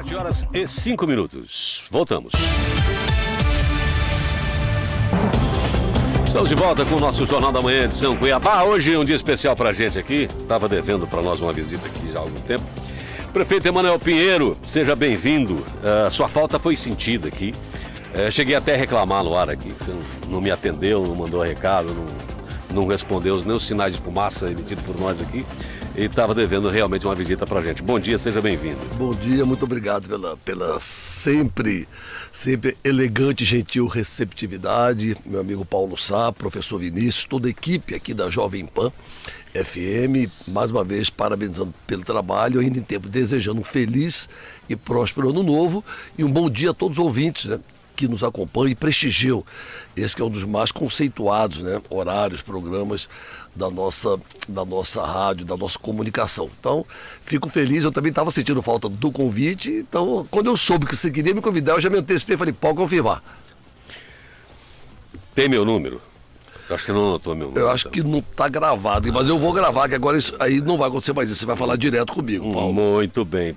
7h05. Voltamos. Estamos de volta com o nosso Jornal da Manhã, edição Cuiabá. Hoje é um dia especial pra gente aqui. Estava devendo para nós uma visita aqui já há algum tempo. Prefeito Emanuel Pinheiro, seja bem-vindo. Sua falta foi sentida aqui. Cheguei até a reclamar no ar aqui. Você não me atendeu, não mandou recado, não respondeu nem os sinais de fumaça emitidos por nós aqui. E estava devendo realmente uma visita pra gente. Bom dia, seja bem-vindo. Bom dia, muito obrigado pela sempre elegante, gentil receptividade. Meu amigo Paulo Sá, professor Vinícius, toda a equipe aqui da Jovem Pan FM, mais uma vez parabenizando pelo trabalho, ainda em tempo desejando um feliz e próspero ano novo e um bom dia a todos os ouvintes, né, que nos acompanham e prestigiam. Esse que é um dos mais conceituados, né, horários, programas da nossa rádio, da nossa comunicação. Então, fico feliz, eu também estava sentindo falta do convite, então, quando eu soube que você queria me convidar, eu já me antecipei e falei, pode confirmar. Tem meu número? Eu acho que não anotou meu número. Eu acho que não está gravado, mas eu vou gravar, que agora isso aí não vai acontecer mais isso, você vai falar direto comigo, Paulo. Muito bem.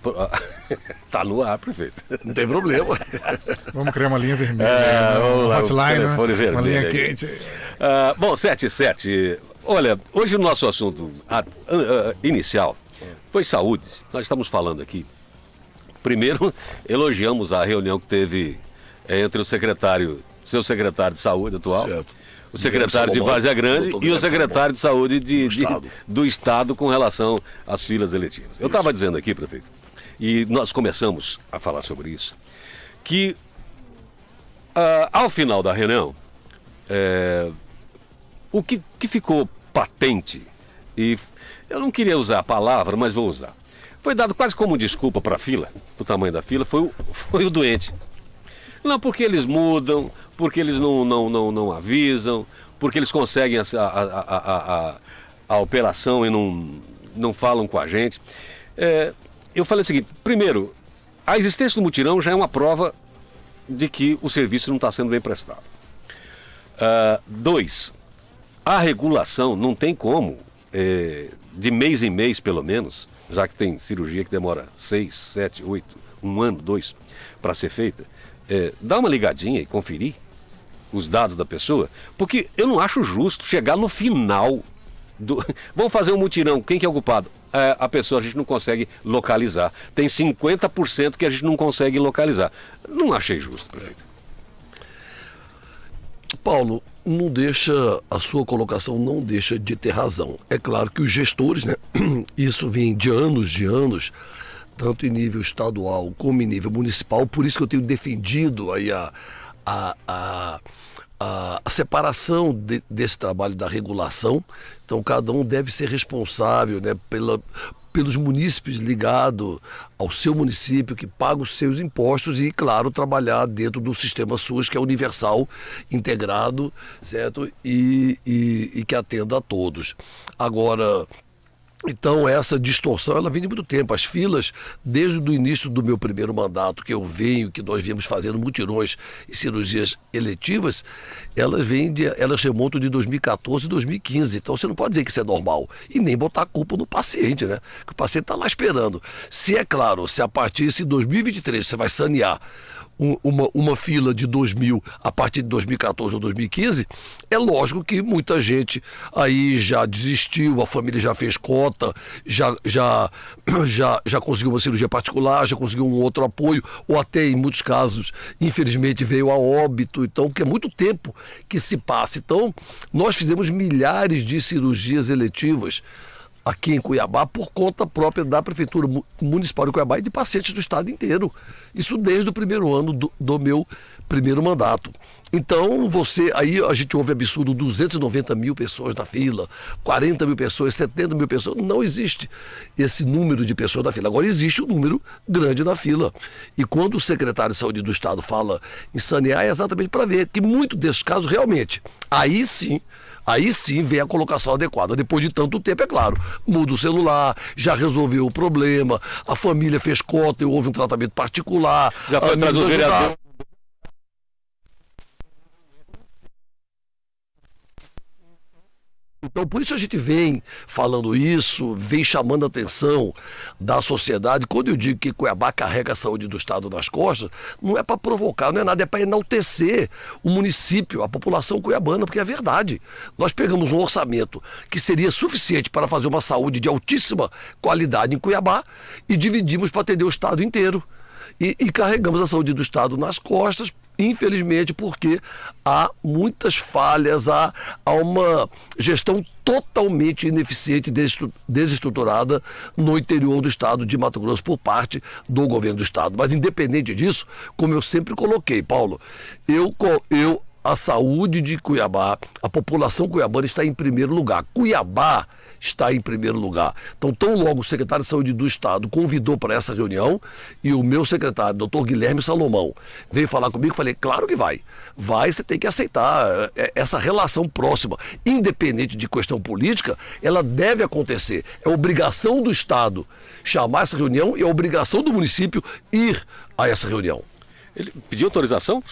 Tá no ar, prefeito. Não tem problema. Vamos criar uma linha vermelha, uma hotline, né? Vermelho, uma linha aí. quente. Bom, 7h07. Olha, hoje o nosso assunto inicial foi saúde. Nós estamos falando aqui. Primeiro, elogiamos a reunião que teve entre o seu secretário de saúde atual, certo, o secretário de Várzea Grande e o secretário de saúde do Estado com relação às filas eletivas. Eu estava dizendo aqui, prefeito, e nós começamos a falar sobre isso, que ao final da reunião, o que ficou patente, e eu não queria usar a palavra, mas vou usar, foi dado quase como desculpa para a fila, o tamanho da fila, foi o doente. Não, porque eles mudam, porque eles não avisam, porque eles conseguem a operação e não falam com a gente. Eu falei o seguinte, primeiro, a existência do mutirão já é uma prova de que o serviço não está sendo bem prestado. 2, a regulação não tem como, de mês em mês pelo menos, já que tem cirurgia que demora 6, 7, 8, 1 ano, 2, para ser feita, dar uma ligadinha e conferir os dados da pessoa, porque eu não acho justo chegar no final vamos fazer um mutirão, quem que é o culpado? A pessoa a gente não consegue localizar. Tem 50% que a gente não consegue localizar. Não achei justo, prefeito. Paulo, a sua colocação não deixa de ter razão. É claro que os gestores, né, isso vem de anos, tanto em nível estadual como em nível municipal, por isso que eu tenho defendido aí a separação desse trabalho da regulação. Então cada um deve ser responsável, né, pelos munícipes ligados ao seu município, que paga os seus impostos e, claro, trabalhar dentro do sistema SUS, que é universal, integrado, certo? E que atenda a todos. Agora, então essa distorção, ela vem de muito tempo. As filas, desde o início do meu primeiro mandato, que nós viemos fazendo mutirões e cirurgias eletivas, elas remontam de 2014 e 2015. Então você não pode dizer que isso é normal. E nem botar a culpa no paciente, né? Que o paciente está lá esperando. Se a partir de 2023 você vai sanear uma fila de 2000 a partir de 2014 ou 2015, é lógico que muita gente aí já desistiu, a família já fez cota, já conseguiu uma cirurgia particular, já conseguiu um outro apoio, ou até em muitos casos, infelizmente, veio a óbito. Então, porque é muito tempo que se passa. Então, nós fizemos milhares de cirurgias eletivas aqui em Cuiabá por conta própria da Prefeitura Municipal de Cuiabá e de pacientes do estado inteiro. Isso desde o primeiro ano do meu primeiro mandato. Então, aí a gente ouve absurdo, 290 mil pessoas na fila, 40 mil pessoas, 70 mil pessoas. Não existe esse número de pessoas na fila. Agora existe um número grande na fila. E quando o secretário de Saúde do Estado fala em sanear, é exatamente para ver que muitos desses casos realmente, aí sim vem a colocação adequada. Depois de tanto tempo, é claro, muda o celular, já resolveu o problema, a família fez cota e houve um tratamento particular. Já foi atrás do vereador. Então, por isso a gente vem falando isso, vem chamando a atenção da sociedade. Quando eu digo que Cuiabá carrega a saúde do Estado nas costas, não é para provocar, não é nada, é para enaltecer o município, a população cuiabana, porque é verdade. Nós pegamos um orçamento que seria suficiente para fazer uma saúde de altíssima qualidade em Cuiabá e dividimos para atender o Estado inteiro. E carregamos a saúde do Estado nas costas, infelizmente, porque há muitas falhas, há uma gestão totalmente ineficiente e desestruturada no interior do Estado de Mato Grosso por parte do governo do Estado. Mas independente disso, como eu sempre coloquei, Paulo, a saúde de Cuiabá, a população cuiabana está em primeiro lugar. Cuiabá está em primeiro lugar. Então, tão logo o secretário de Saúde do Estado convidou para essa reunião e o meu secretário, doutor Guilherme Salomão, veio falar comigo, falei, claro que vai. Vai, você tem que aceitar essa relação próxima. Independente de questão política, ela deve acontecer. É obrigação do Estado chamar essa reunião e é obrigação do município ir a essa reunião. Ele pediu autorização?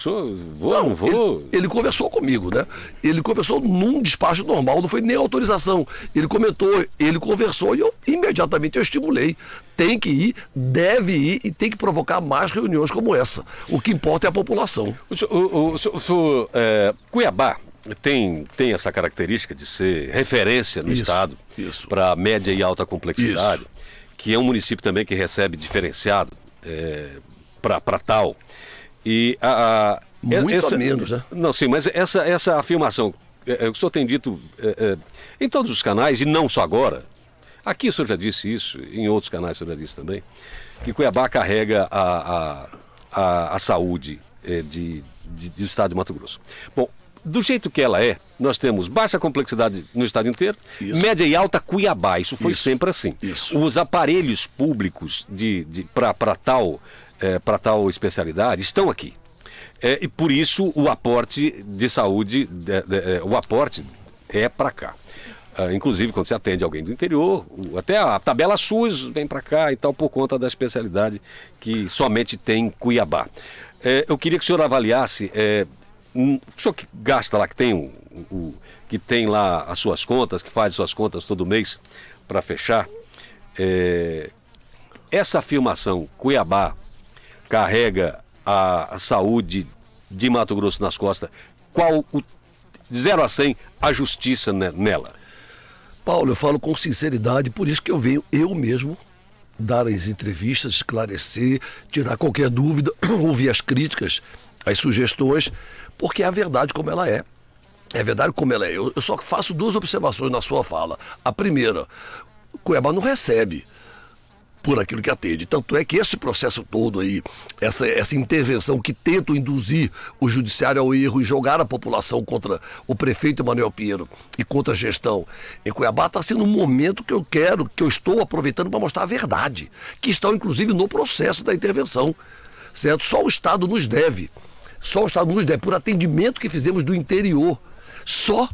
Não vou? Ele conversou comigo, né? Ele conversou num despacho normal, não foi nem autorização. Ele comentou, ele conversou e eu imediatamente eu estimulei. Tem que ir, deve ir e tem que provocar mais reuniões como essa. O que importa é a população. Cuiabá tem essa característica de ser referência no Estado para média e alta complexidade, que é um município também que recebe diferenciado para tal. E muito menos, né? Não, sim, mas essa afirmação, o senhor tem dito em todos os canais, e não só agora, aqui o senhor já disse isso, em outros canais o senhor já disse também, que Cuiabá carrega a saúde do Estado de Mato Grosso. Bom, do jeito que ela é, nós temos baixa complexidade no estado inteiro, média e alta Cuiabá, isso foi sempre assim. Os aparelhos públicos para tal especialidade estão aqui. E por isso o aporte de saúde, o aporte é para cá. Inclusive quando você atende alguém do interior, até a tabela SUS vem para cá e tal, por conta da especialidade que somente tem em Cuiabá. Eu queria que o senhor avaliasse, o senhor que gasta lá, que tem lá as suas contas, que faz suas contas todo mês para fechar, essa afirmação, Cuiabá carrega a saúde de Mato Grosso nas costas, qual, de 0 a 100, a justiça nela? Paulo, eu falo com sinceridade, por isso que eu venho eu mesmo dar as entrevistas, esclarecer, tirar qualquer dúvida, ouvir as críticas, as sugestões, porque é a verdade como ela é. É a verdade como ela é. Eu só faço 2 observações na sua fala. A primeira, Cuiabá não recebe por aquilo que atende. Tanto é que esse processo todo aí, essa intervenção que tenta induzir o judiciário ao erro e jogar a população contra o prefeito Emanuel Pinheiro e contra a gestão em Cuiabá, está sendo um momento que eu estou aproveitando para mostrar a verdade, que estão inclusive no processo da intervenção, certo? Só o Estado nos deve, por atendimento que fizemos do interior, só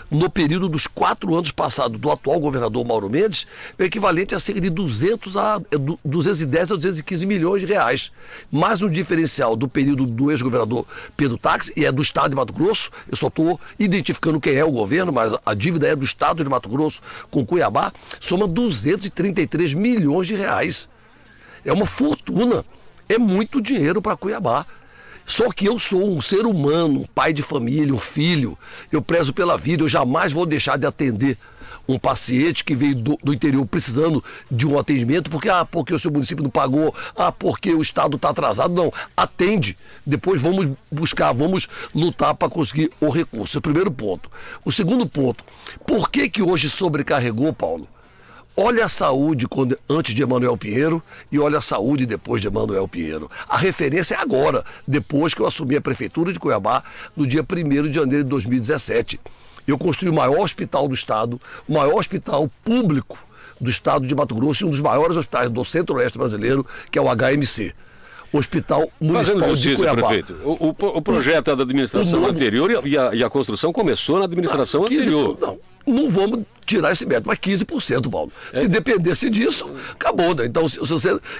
no período dos 4 anos passados do atual governador Mauro Mendes, é o equivalente a cerca de 210 a 215 milhões de reais. Mais um diferencial do período do ex-governador Pedro Táxi, e é do Estado de Mato Grosso, eu só estou identificando quem é o governo, mas a dívida é do Estado de Mato Grosso com Cuiabá, soma 233 milhões de reais. É uma fortuna, é muito dinheiro para Cuiabá. Só que eu sou um ser humano, um pai de família, um filho, eu prezo pela vida, eu jamais vou deixar de atender um paciente que veio do interior precisando de um atendimento, porque o seu município não pagou, porque o Estado está atrasado. Não, atende, depois vamos lutar para conseguir o recurso. Esse é o primeiro ponto. O segundo ponto, por que hoje sobrecarregou, Paulo? Olha a saúde antes de Emanuel Pinheiro e olha a saúde depois de Emanuel Pinheiro. A referência é agora, depois que eu assumi a Prefeitura de Cuiabá, no dia 1º de janeiro de 2017. Eu construí o maior hospital do Estado, o maior hospital público do Estado de Mato Grosso e um dos maiores hospitais do Centro-Oeste brasileiro, que é o HMC. Hospital Municipal de Cuiabá. Prefeito, o projeto é da administração anterior e a construção começou na administração anterior. Não vamos tirar esse mérito, mas 15%, Paulo. Se dependesse disso, acabou, né? Então,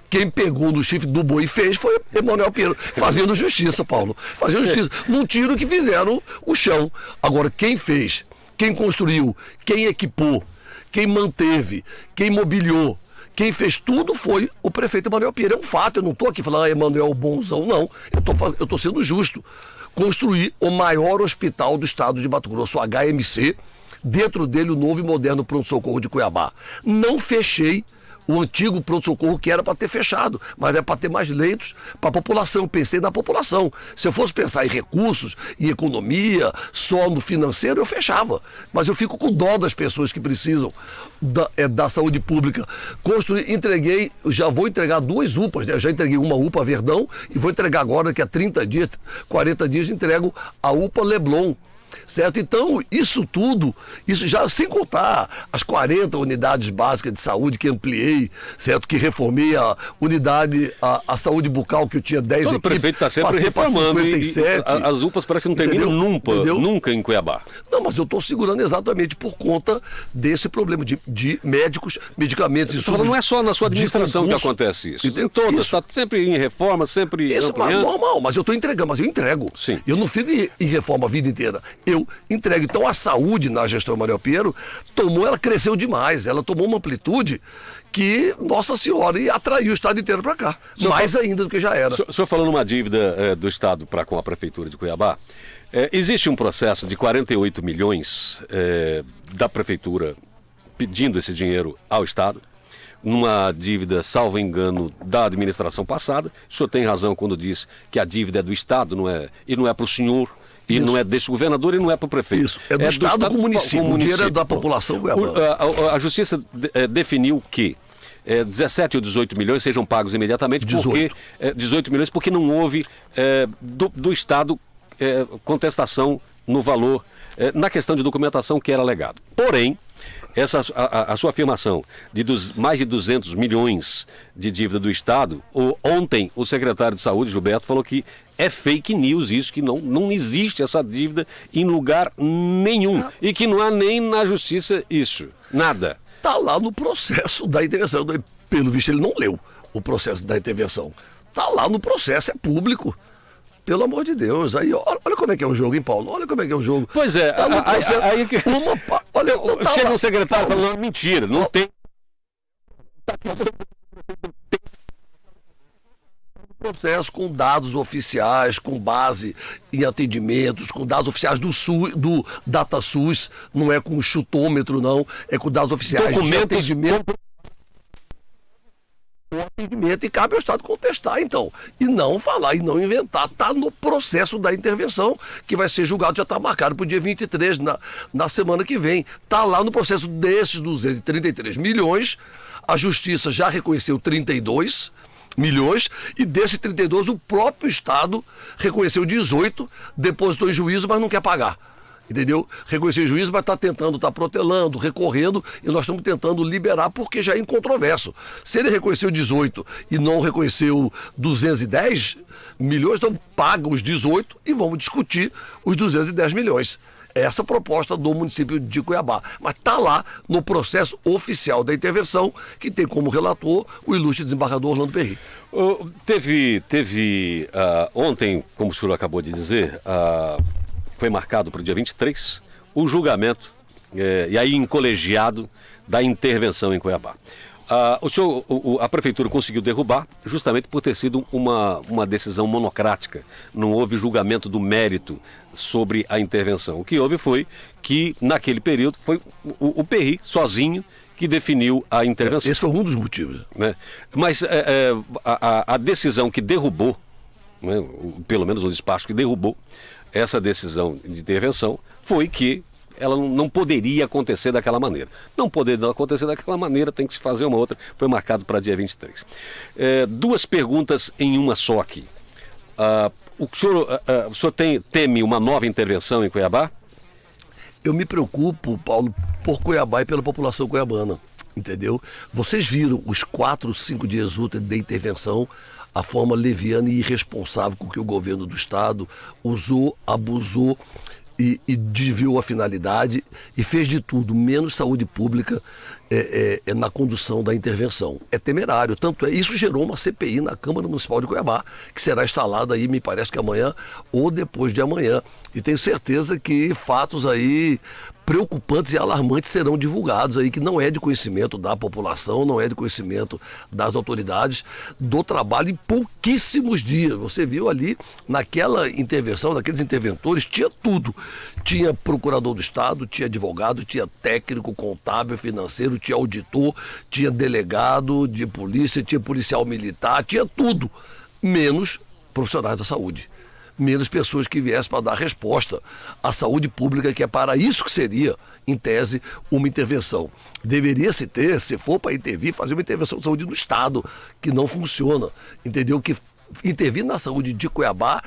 quem pegou no chifre do boi e fez foi Emanuel Pinheiro, fazendo justiça, Paulo. Fazendo justiça. Não tiro que fizeram o chão. Agora, quem fez quem construiu, quem equipou, quem manteve, quem mobiliou, quem fez tudo foi o prefeito Emanuel Pierre. É um fato, eu não estou aqui falando, Emanuel bonzão, não. Eu estou sendo justo. Construir o maior hospital do estado de Mato Grosso, o HMC, dentro dele o novo e moderno pronto-socorro de Cuiabá. Não fechei o antigo pronto-socorro que era para ter fechado, mas é para ter mais leitos para a população. Pensei na população. Se eu fosse pensar em recursos, em economia, só no financeiro, eu fechava. Mas eu fico com dó das pessoas que precisam da saúde pública. Já vou entregar 2 UPAs, né? Já entreguei uma UPA Verdão e vou entregar agora, daqui a 30 dias, 40 dias, entrego a UPA Leblon. Certo? Então, isso tudo, isso já sem contar as 40 unidades básicas de saúde que ampliei, certo? Que reformei a unidade, a saúde bucal, que eu tinha 10 equipes. O prefeito está sempre reformando. 57. As UPAs parece que não terminam nunca em Cuiabá. Não, mas eu estou segurando exatamente por conta desse problema de médicos, medicamentos. Isso não é só na sua administração que acontece isso. Em todas, está sempre em reforma, sempre isso, ampliando. Mas normal, mas eu estou entregando, mas eu entrego. Sim. Eu não fico em reforma a vida inteira. Eu entrego. Então a saúde na gestão Emanuel Pierre ela cresceu demais, ela tomou uma amplitude que, nossa senhora, e atraiu o estado inteiro para cá, mais ainda do que já era. O senhor falou numa dívida do estado com a prefeitura de Cuiabá, existe um processo de 48 milhões da prefeitura pedindo esse dinheiro ao estado, numa dívida, salvo engano, da administração passada. O senhor tem razão quando diz que a dívida é do estado, não é para o senhor. E isso. Não é desse governador e não é para o prefeito. Isso, é do estado com o município. O dinheiro é da população goiabana. A justiça definiu que 17 ou 18 milhões sejam pagos imediatamente, 18 milhões, porque não houve do estado contestação no valor, na questão de documentação que era alegado. Porém, a sua afirmação de mais de 200 milhões de dívida do Estado, ontem o secretário de Saúde, Gilberto, falou que é fake news isso, que não existe essa dívida em lugar nenhum e que não há nem na justiça isso, nada. Está lá no processo da intervenção, pelo visto ele não leu o processo da intervenção. Está lá no processo, é público. Pelo amor de Deus, aí olha como é que é o jogo, hein, Paulo? Olha como é que é o jogo. Pois é, tá aí que... chega um secretário falando, mentira, não tem... Processo com dados oficiais, com base em atendimentos, com dados oficiais do DataSUS, não é com chutômetro, não, é com dados oficiais de atendimento. E cabe ao Estado contestar, então, e não falar, e não inventar. Está no processo da intervenção, que vai ser julgado, já está marcado para o dia 23, na semana que vem. Está lá no processo desses 233 milhões, a Justiça já reconheceu 32 milhões, e desses 32 o próprio Estado reconheceu 18, depositou em juízo, mas não quer pagar. Entendeu? Reconhecer o juízo, mas está tentando, está protelando, recorrendo, e nós estamos tentando liberar porque já é incontroverso. Se ele reconheceu 18 e não reconheceu 210 milhões, então paga os 18 e vamos discutir os 210 milhões. Essa a proposta do município de Cuiabá. Mas está lá no processo oficial da intervenção, que tem como relator o ilustre desembargador Orlando Perry. Teve ontem, como o senhor acabou de dizer, foi marcado para o dia 23 o julgamento, e aí em colegiado, da intervenção em Cuiabá. A prefeitura conseguiu derrubar justamente por ter sido uma decisão monocrática. Não houve julgamento do mérito sobre a intervenção. O que houve foi que, naquele período, foi o Perry, sozinho, que definiu a intervenção. Esse foi um dos motivos. Né? Mas a decisão que derrubou, né, pelo menos o despacho que derrubou essa decisão de intervenção, foi que ela não poderia acontecer daquela maneira. Não poderia acontecer daquela maneira, tem que se fazer uma outra. Foi marcado para dia 23. Duas perguntas em uma só aqui. O senhor teme uma nova intervenção em Cuiabá? Eu me preocupo, Paulo, por Cuiabá e pela população cuiabana, entendeu? Vocês viram os 4, 5 dias úteis de intervenção, a forma leviana e irresponsável com que o governo do Estado usou, abusou e desviou a finalidade e fez de tudo, menos saúde pública na condução da intervenção. É temerário, tanto é, isso gerou uma CPI na Câmara Municipal de Cuiabá, que será instalada aí, me parece que amanhã ou depois de amanhã. E tenho certeza que fatos aí preocupantes e alarmantes serão divulgados aí, que não é de conhecimento da população, não é de conhecimento das autoridades, do trabalho em pouquíssimos dias. Você viu ali, naquela intervenção, naqueles interventores, tinha tudo. Tinha procurador do Estado, tinha advogado, tinha técnico, contábil, financeiro, tinha auditor, tinha delegado de polícia, tinha policial militar, tinha tudo, menos profissionais da saúde. Menos pessoas que viessem para dar resposta à saúde pública, que é para isso que seria, em tese, uma intervenção. Deveria se ter, se for para intervir, fazer uma intervenção de saúde no Estado, que não funciona, entendeu? Que intervir na saúde de Cuiabá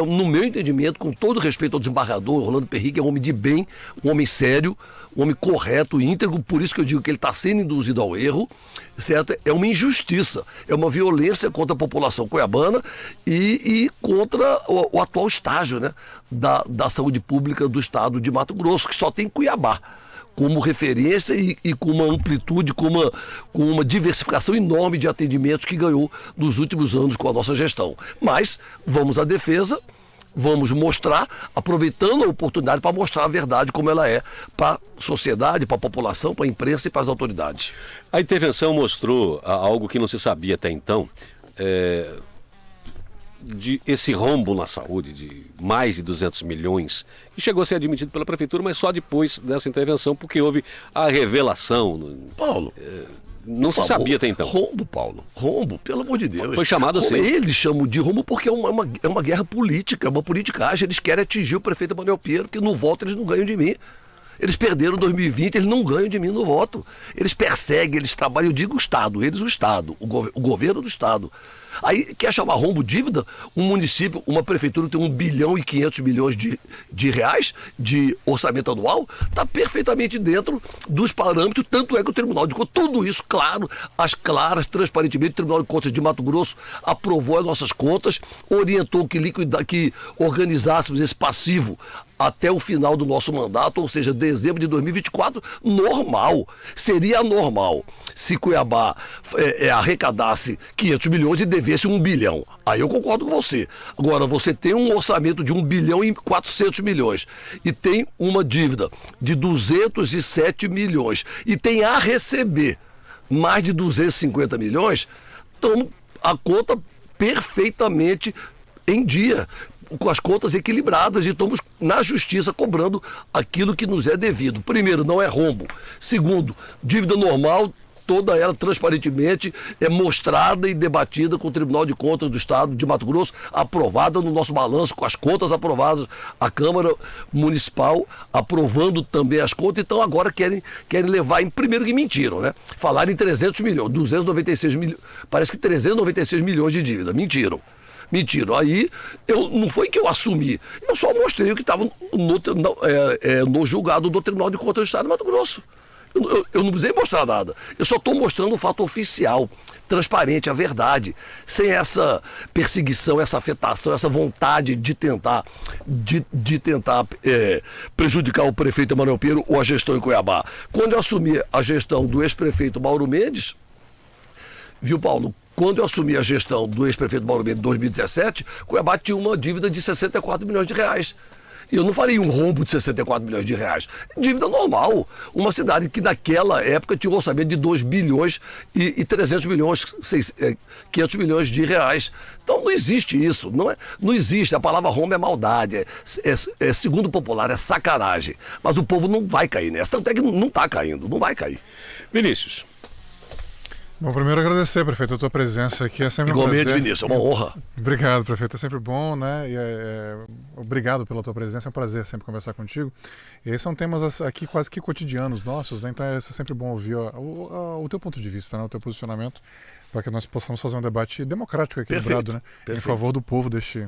no meu entendimento, com todo respeito ao desembargador Orlando Perry, que é um homem de bem, um homem sério, um homem correto, íntegro, por isso que eu digo que ele está sendo induzido ao erro, certo? É uma injustiça, é uma violência contra a população cuiabana e contra o atual estágio, né, da saúde pública do estado de Mato Grosso, que só tem Cuiabá como referência e com uma amplitude, com uma diversificação enorme de atendimentos que ganhou nos últimos anos com a nossa gestão. Mas vamos à defesa, vamos mostrar, aproveitando a oportunidade para mostrar a verdade como ela é para a sociedade, para a população, para a imprensa e para as autoridades. A intervenção mostrou algo que não se sabia até então, de esse rombo na saúde de mais de 200 milhões, que chegou a ser admitido pela Prefeitura, mas só depois dessa intervenção, porque houve a revelação. Paulo, não se sabia até então. Rombo, Paulo. Rombo, pelo amor de Deus. Foi chamado assim. Eles chamam de rombo porque é uma guerra política, é uma politicagem. Eles querem atingir o prefeito Manuel Pinheiro, que no voto eles não ganham de mim. Eles perderam 2020, eles não ganham de mim no voto. Eles perseguem, eles trabalham, eu digo o Estado, eles o Estado, o governo do Estado. Aí, quer chamar rombo dívida? Um município, uma prefeitura tem 1 bilhão e 500 milhões de reais de orçamento anual, está perfeitamente dentro dos parâmetros, tanto é que o Tribunal de Contas, tudo isso, claro, as claras, transparentemente, o Tribunal de Contas de Mato Grosso aprovou as nossas contas, orientou que organizássemos esse passivo até o final do nosso mandato, ou seja, dezembro de 2024, normal. Seria anormal se Cuiabá arrecadasse 500 milhões e devesse 1 bilhão. Aí eu concordo com você. Agora, você tem um orçamento de 1 bilhão e 400 milhões e tem uma dívida de 207 milhões e tem a receber mais de 250 milhões, então a conta perfeitamente em dia, com as contas equilibradas, e estamos na justiça cobrando aquilo que nos é devido. Primeiro, não é rombo. Segundo, dívida normal, toda ela transparentemente é mostrada e debatida com o Tribunal de Contas do Estado de Mato Grosso, aprovada no nosso balanço, com as contas aprovadas, a Câmara Municipal aprovando também as contas. Então agora querem levar em, primeiro que mentiram, né? Falaram em 300 milhões, 296 milhões, parece que 396 milhões de dívida, mentiram. Aí, não foi que eu assumi, eu só mostrei o que estava no julgado do Tribunal de Contas do Estado de Mato Grosso. Eu não precisei mostrar nada, eu só estou mostrando o fato oficial, transparente, a verdade, sem essa perseguição, essa afetação, essa vontade de tentar prejudicar o prefeito Manuel Pinheiro ou a gestão em Cuiabá. Quando eu assumi a gestão do ex-prefeito Mauro Mendes, viu, Paulo? Quando eu assumi a gestão do ex-prefeito Mauro Mendes em 2017, Cuiabá tinha uma dívida de 64 milhões de reais. E eu não falei um rombo de 64 milhões de reais. Dívida normal. Uma cidade que naquela época tinha um orçamento de 2 bilhões e 300 milhões, 500 milhões de reais. Então não existe isso. Não existe. A palavra rombo é maldade. Segundo o popular, é sacanagem. Mas o povo não vai cair nessa. Tanto é que não está caindo. Não vai cair. Vinícius. Bom, primeiro agradecer, prefeito, a tua presença aqui, é sempre igualmente, um prazer. Vinícius, é uma honra. Obrigado, prefeito, é sempre bom, né? Obrigado pela tua presença, é um prazer sempre conversar contigo. E aí são temas aqui quase que cotidianos nossos, né? Então é sempre bom ouvir o teu ponto de vista, né? O teu posicionamento, para que nós possamos fazer um debate democrático, equilibrado, né? Perfeito. Em favor do povo deste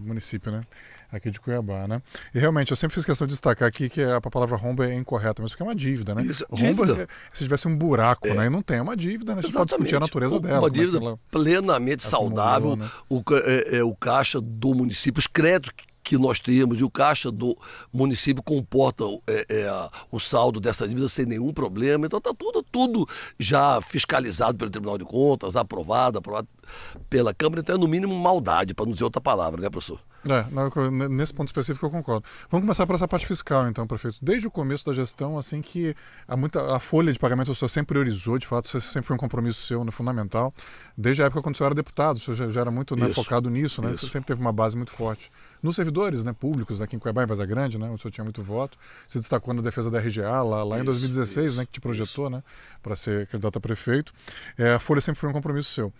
município, né? Aqui de Cuiabá, né? E realmente, eu sempre fiz questão de destacar aqui que a palavra rombo é incorreta, mas porque é uma dívida, né? Isso, rombo é se tivesse um buraco, né? E não tem, é uma dívida, né? A gente pode discutir a natureza dela. Uma dívida plenamente saudável, né? O caixa do município, os créditos que nós temos e o caixa do município comporta o saldo dessa dívida sem nenhum problema. Então está tudo já fiscalizado pelo Tribunal de Contas, aprovado pela Câmara. Então é no mínimo maldade, para não dizer outra palavra, né, professor? Nesse ponto específico eu concordo. Vamos começar por essa parte fiscal, então, prefeito. Desde o começo da gestão, assim que a folha de pagamento o senhor sempre priorizou, de fato, isso sempre foi um compromisso seu, fundamental. Desde a época quando o senhor era deputado, o senhor já era muito focado nisso, né? Você sempre teve uma base muito forte. Nos servidores, né, públicos, aqui em Cuiabá, em Vaza Grande, né, o senhor tinha muito voto. Se destacou na defesa da RGA, lá em 2016, né, que te projetou, né, para ser candidato a prefeito. A folha sempre foi um compromisso seu.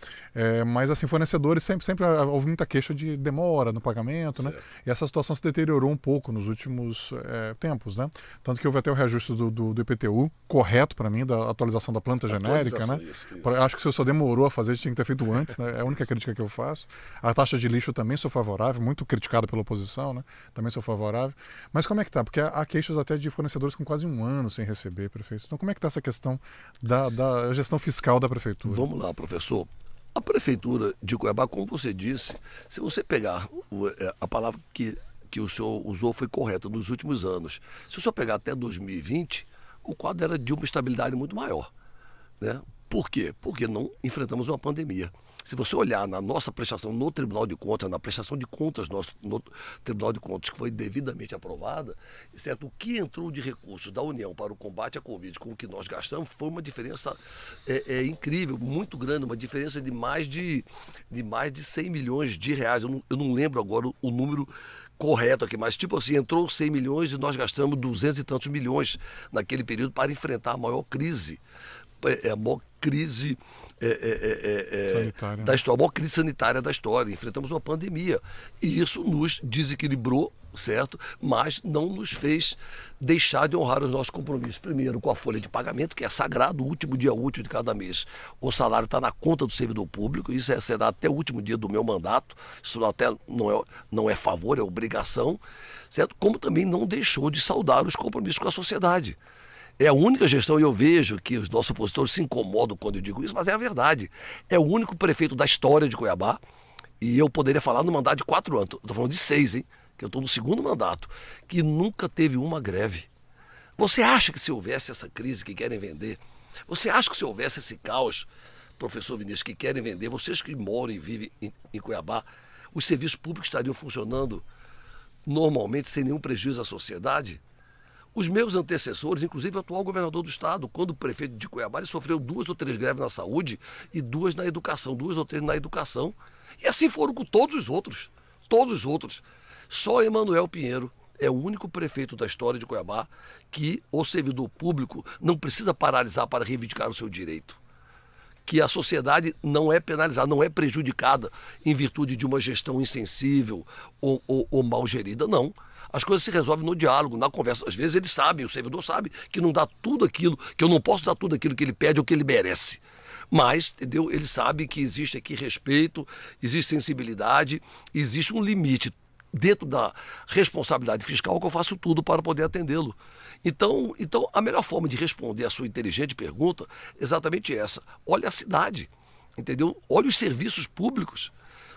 Mas, assim, fornecedores sempre houve muita queixa de demora no pagamento, né? E essa situação se deteriorou um pouco nos últimos tempos, né? Tanto que houve até o reajuste do IPTU, correto para mim, da atualização da planta genérica, né? Isso. Acho que o senhor só demorou a fazer, tinha que ter feito antes, né? É a única crítica que eu faço. A taxa de lixo também sou favorável, muito criticada pela oposição, né? Também sou favorável. Mas como é que tá? Porque há queixas até de fornecedores com quase um ano sem receber, prefeito. Então como é que tá essa questão da gestão fiscal da prefeitura? Vamos lá, professor. A prefeitura de Cuiabá, como você disse, se você pegar a palavra que o senhor usou foi correta nos últimos anos. Se o senhor pegar até 2020, o quadro era de uma estabilidade muito maior, né? Por quê? Porque não enfrentamos uma pandemia. Se você olhar na nossa prestação no Tribunal de Contas, na prestação de contas no Tribunal de Contas, que foi devidamente aprovada, certo? O que entrou de recursos da União para o combate à Covid com o que nós gastamos foi uma diferença incrível, muito grande, uma diferença de mais de 100 milhões de reais. Eu não lembro agora o número correto aqui, mas tipo assim, entrou 100 milhões e nós gastamos 200 e tantos milhões naquele período para enfrentar a maior crise. A maior crise da história, a maior crise sanitária da história. Enfrentamos uma pandemia e isso nos desequilibrou, certo? Mas não nos fez deixar de honrar os nossos compromissos. Primeiro, com a folha de pagamento, que é sagrado, o último dia útil de cada mês. O salário está na conta do servidor público, isso será até o último dia do meu mandato. Isso até não é favor, é obrigação, certo? Como também não deixou de saudar os compromissos com a sociedade. É a única gestão, e eu vejo que os nossos opositores se incomodam quando eu digo isso, mas é a verdade. É o único prefeito da história de Cuiabá, e eu poderia falar no mandato de 4 anos, estou falando de 6, hein? Que eu estou no segundo mandato, que nunca teve uma greve. Você acha que se houvesse essa crise que querem vender, você acha que se houvesse esse caos, professor Vinícius, que querem vender, vocês que moram e vivem em Cuiabá, os serviços públicos estariam funcionando normalmente sem nenhum prejuízo à sociedade? Os meus antecessores, inclusive o atual governador do estado, quando prefeito de Cuiabá, ele sofreu 2 ou 3 greves na saúde e 2 na educação, 2 ou 3 na educação. E assim foram com todos os outros. Todos os outros. Só Emanuel Pinheiro é o único prefeito da história de Cuiabá que o servidor público não precisa paralisar para reivindicar o seu direito. Que a sociedade não é penalizada, não é prejudicada em virtude de uma gestão insensível ou mal gerida, não. As coisas se resolvem no diálogo, na conversa. Às vezes eles sabem, o servidor sabe que não dá tudo aquilo, que eu não posso dar tudo aquilo que ele pede ou que ele merece. Mas, entendeu? Ele sabe que existe aqui respeito, existe sensibilidade, existe um limite dentro da responsabilidade fiscal que eu faço tudo para poder atendê-lo. Então, a melhor forma de responder a sua inteligente pergunta é exatamente essa. Olha a cidade, entendeu? Olha os serviços públicos.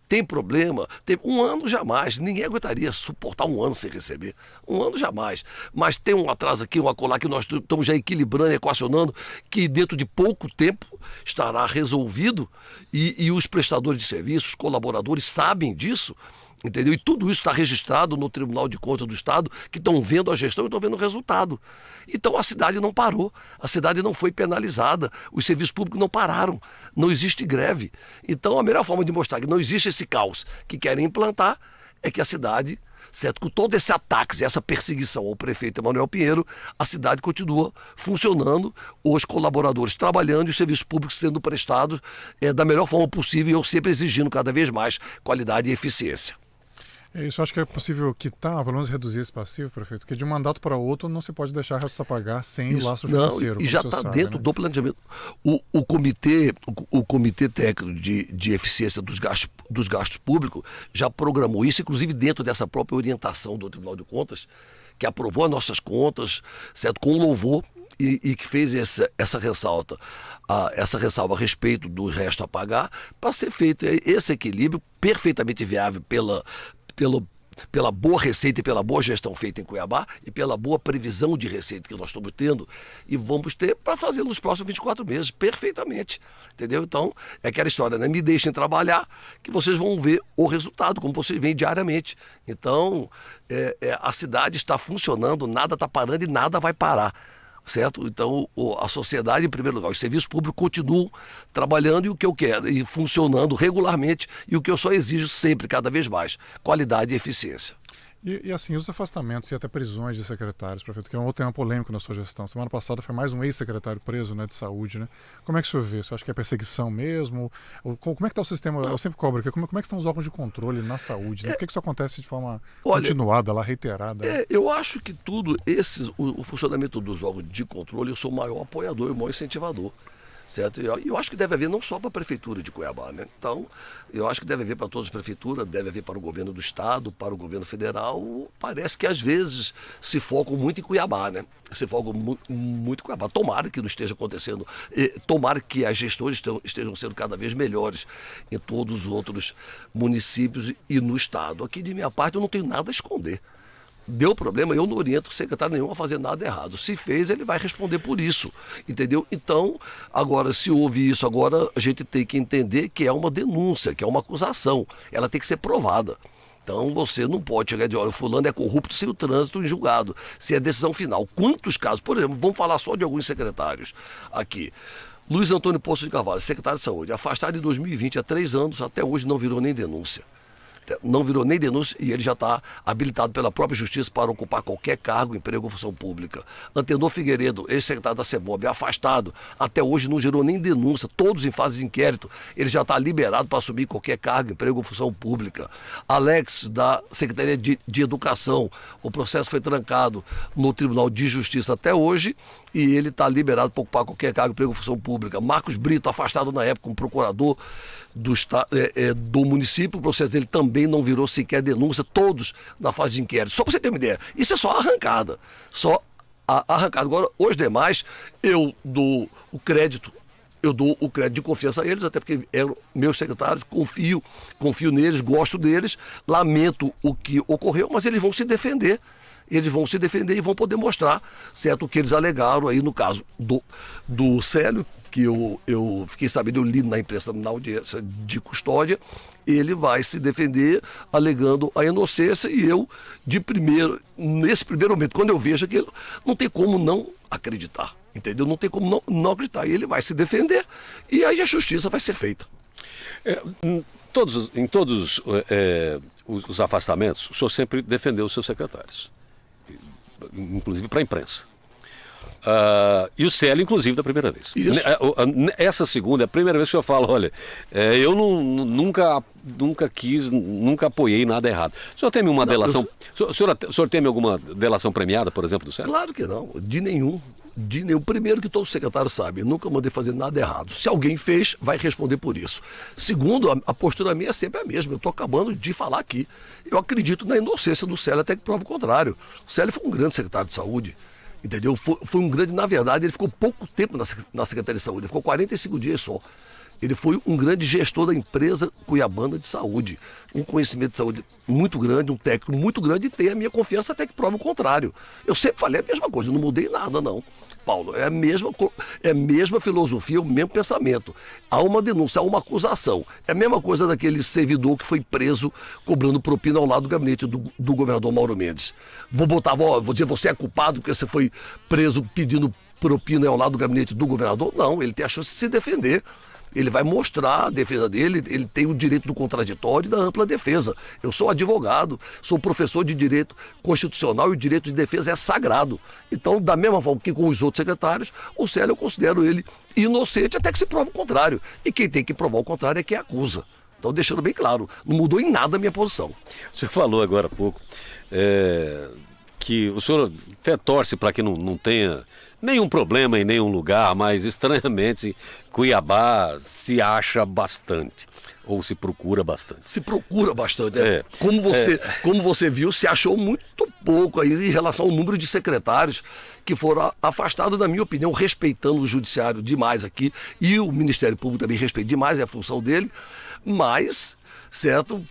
Tem problema, tem 1 ano jamais, ninguém aguentaria suportar 1 ano sem receber, 1 ano jamais, mas tem um atraso aqui, um acolá que nós estamos já equilibrando, equacionando, que dentro de pouco tempo estará resolvido e os prestadores de serviços, os colaboradores sabem disso, entendeu? E tudo isso está registrado no Tribunal de Contas do Estado, que estão vendo a gestão e estão vendo o resultado. Então a cidade não parou, a cidade não foi penalizada, os serviços públicos não pararam, não existe greve. Então a melhor forma de mostrar que não existe esse caos que querem implantar é que a cidade, certo, com todo esse ataque e essa perseguição ao prefeito Emanuel Pinheiro, a cidade continua funcionando, os colaboradores trabalhando e os serviços públicos sendo prestados da melhor forma possível e eu sempre exigindo cada vez mais qualidade e eficiência. Isso, acho que é possível quitar, pelo menos reduzir esse passivo, prefeito, porque de um mandato para outro não se pode deixar restos a pagar sem o lastro financeiro. E já está dentro do planejamento. O comitê técnico de eficiência dos gastos públicos já programou isso, inclusive dentro dessa própria orientação do Tribunal de Contas, que aprovou as nossas contas, certo, com louvor, e que fez essa ressalva a respeito do resto a pagar, para ser feito esse equilíbrio perfeitamente viável pela boa receita e pela boa gestão feita em Cuiabá e pela boa previsão de receita que nós estamos tendo e vamos ter para fazer nos próximos 24 meses, perfeitamente. Entendeu? Então, é aquela história, né? Me deixem trabalhar que vocês vão ver o resultado, como vocês veem diariamente. Então, a cidade está funcionando, nada está parando e nada vai parar. Certo? Então, a sociedade, em primeiro lugar, os serviços públicos continuam trabalhando e o que eu quero, e funcionando regularmente, e o que eu só exijo sempre, cada vez mais, qualidade e eficiência. E assim, os afastamentos e até prisões de secretários, prefeito, que é um outro tema polêmico na sua gestão. Semana passada foi mais um ex-secretário preso, né, de saúde, né? Como é que o senhor vê? Você acha que é perseguição mesmo? Como é que está o sistema? Eu sempre cobro aqui, como é que estão os órgãos de controle na saúde? Né? Por que isso acontece de forma continuada, lá, reiterada? Né? Eu acho que tudo, o funcionamento dos órgãos de controle, eu sou o maior apoiador e o maior incentivador. Certo? E eu acho que deve haver não só para a Prefeitura de Cuiabá, né? Então, eu acho que deve haver para todas as prefeituras, deve haver para o governo do Estado, para o governo federal. Parece que às vezes se focam muito em Cuiabá, né? Se focam muito em Cuiabá. Tomara que não esteja acontecendo, tomara que as gestões estejam sendo cada vez melhores em todos os outros municípios e no Estado. Aqui, de minha parte, eu não tenho nada a esconder. Deu problema, eu não oriento o secretário nenhum a fazer nada errado. Se fez, ele vai responder por isso, entendeu? Então, agora, se houve isso, agora a gente tem que entender que é uma denúncia, que é uma acusação. Ela tem que ser provada. Então, você não pode chegar de, olha, o fulano é corrupto sem o trânsito em julgado, se é decisão final. Quantos casos, por exemplo, vamos falar só de alguns secretários aqui. Luiz Antônio Poço de Carvalho, secretário de Saúde, afastado em 2020, há 3 anos, até hoje não virou nem denúncia. Não virou nem denúncia e ele já está habilitado pela própria Justiça para ocupar qualquer cargo, emprego ou função pública. Antenor Figueiredo, ex-secretário da CEMOB, afastado, até hoje não gerou nem denúncia, todos em fase de inquérito, ele já está liberado para assumir qualquer cargo, emprego ou função pública. Alex, da Secretaria de Educação, o processo foi trancado no Tribunal de Justiça até hoje e ele está liberado para ocupar qualquer cargo, emprego ou função pública. Marcos Brito, afastado na época como procurador do município, o processo dele também não virou sequer denúncia, todos na fase de inquérito. Só para você ter uma ideia, isso é só arrancada, arrancada. Agora, os demais, eu dou o crédito de confiança a eles, até porque eram meus secretários, confio neles, gosto deles, lamento o que ocorreu, mas eles vão se defender. Eles vão se defender e vão poder mostrar, certo, o que eles alegaram aí no caso do Célio, que eu fiquei sabendo, eu li na imprensa na audiência de custódia, ele vai se defender alegando a inocência e eu, nesse primeiro momento, quando eu vejo aquilo, não tem como não acreditar, entendeu? Não tem como não acreditar. E ele vai se defender e aí a justiça vai ser feita. Em todos os afastamentos, o senhor sempre defendeu os seus secretários, inclusive para a imprensa. E o Célio, inclusive, da primeira vez. Isso. Essa segunda é a primeira vez que eu falo, olha, eu nunca apoiei nada errado. O senhor teme uma delação? O senhor teme alguma delação premiada, por exemplo, do Célio? Claro que não, de nenhum. Primeiro, que todos os secretários sabem, eu nunca mandei fazer nada errado. Se alguém fez, vai responder por isso. Segundo, a postura minha é sempre a mesma. Eu estou acabando de falar aqui. Eu acredito na inocência do Célio até que prova o contrário. O Célio foi um grande secretário de saúde. Entendeu? Foi um grande, na verdade, ele ficou pouco tempo na Secretaria de Saúde, ele ficou 45 dias só. Ele foi um grande gestor da empresa cuiabana de saúde, um conhecimento de saúde muito grande, um técnico muito grande e tem a minha confiança até que prova o contrário. Eu sempre falei a mesma coisa, eu não mudei nada não. Paulo, é a mesma filosofia, o mesmo pensamento. Há uma denúncia, há uma acusação. É a mesma coisa daquele servidor que foi preso cobrando propina ao lado do gabinete do governador Mauro Mendes. Vou dizer, você é culpado porque você foi preso pedindo propina ao lado do gabinete do governador? Não, ele tem a chance de se defender. Ele vai mostrar a defesa dele, ele tem o direito do contraditório e da ampla defesa. Eu sou advogado, sou professor de direito constitucional e o direito de defesa é sagrado. Então, da mesma forma que com os outros secretários, o Célio eu considero ele inocente até que se prove o contrário. E quem tem que provar o contrário é quem acusa. Então, deixando bem claro, não mudou em nada a minha posição. O senhor falou agora há pouco que o senhor até torce para que não tenha nenhum problema em nenhum lugar, mas estranhamente Cuiabá se acha bastante, ou se procura bastante. Se procura bastante, Como você viu, se achou muito pouco aí em relação ao número de secretários que foram afastados, na minha opinião, respeitando o judiciário demais aqui, e o Ministério Público também respeita demais, é a função dele, mas... certo?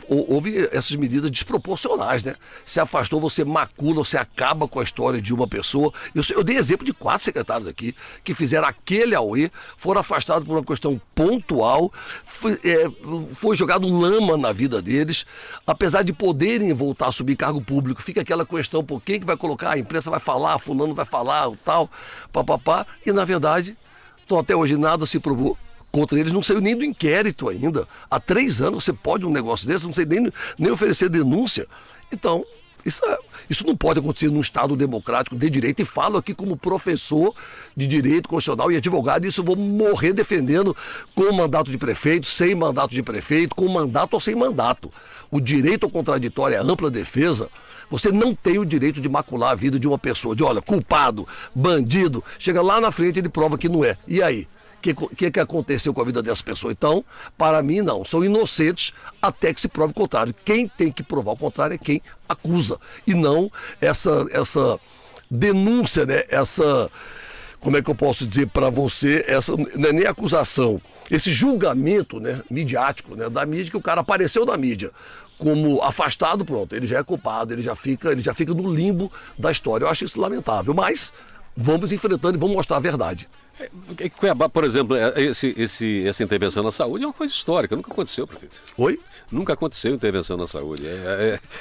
Houve essas medidas desproporcionais, né? Se afastou, você macula, você acaba com a história de uma pessoa. Eu dei exemplo de 4 secretários aqui que fizeram aquele auê, foram afastados por uma questão pontual, foi jogado lama na vida deles, apesar de poderem voltar a subir cargo público, fica aquela questão, por quem que vai colocar, a imprensa vai falar, fulano vai falar, o tal, papapá, e na verdade, então até hoje nada se provou contra eles, não saiu nem do inquérito ainda. Há 3 anos você pode um negócio desse, não sei nem oferecer denúncia. Então, isso não pode acontecer num Estado democrático de direito, e falo aqui como professor de direito constitucional e advogado, e isso eu vou morrer defendendo com mandato de prefeito, sem mandato de prefeito, com mandato ou sem mandato. O direito ao contraditório, a ampla defesa, você não tem o direito de macular a vida de uma pessoa, de olha, culpado, bandido, chega lá na frente e ele prova que não é. E aí? O que aconteceu com a vida dessa pessoa? Então, para mim, não. São inocentes até que se prove o contrário. Quem tem que provar o contrário é quem acusa. E não essa denúncia, né? Como é que eu posso dizer para você? Essa não é nem acusação. Esse julgamento, né, midiático, né, da mídia, que o cara apareceu na mídia como afastado, pronto. Ele já é culpado, ele já fica no limbo da história. Eu acho isso lamentável. Mas vamos enfrentando e vamos mostrar a verdade. Cuiabá, por exemplo, essa intervenção na saúde é uma coisa histórica, nunca aconteceu, prefeito. Oi? Nunca aconteceu intervenção na saúde.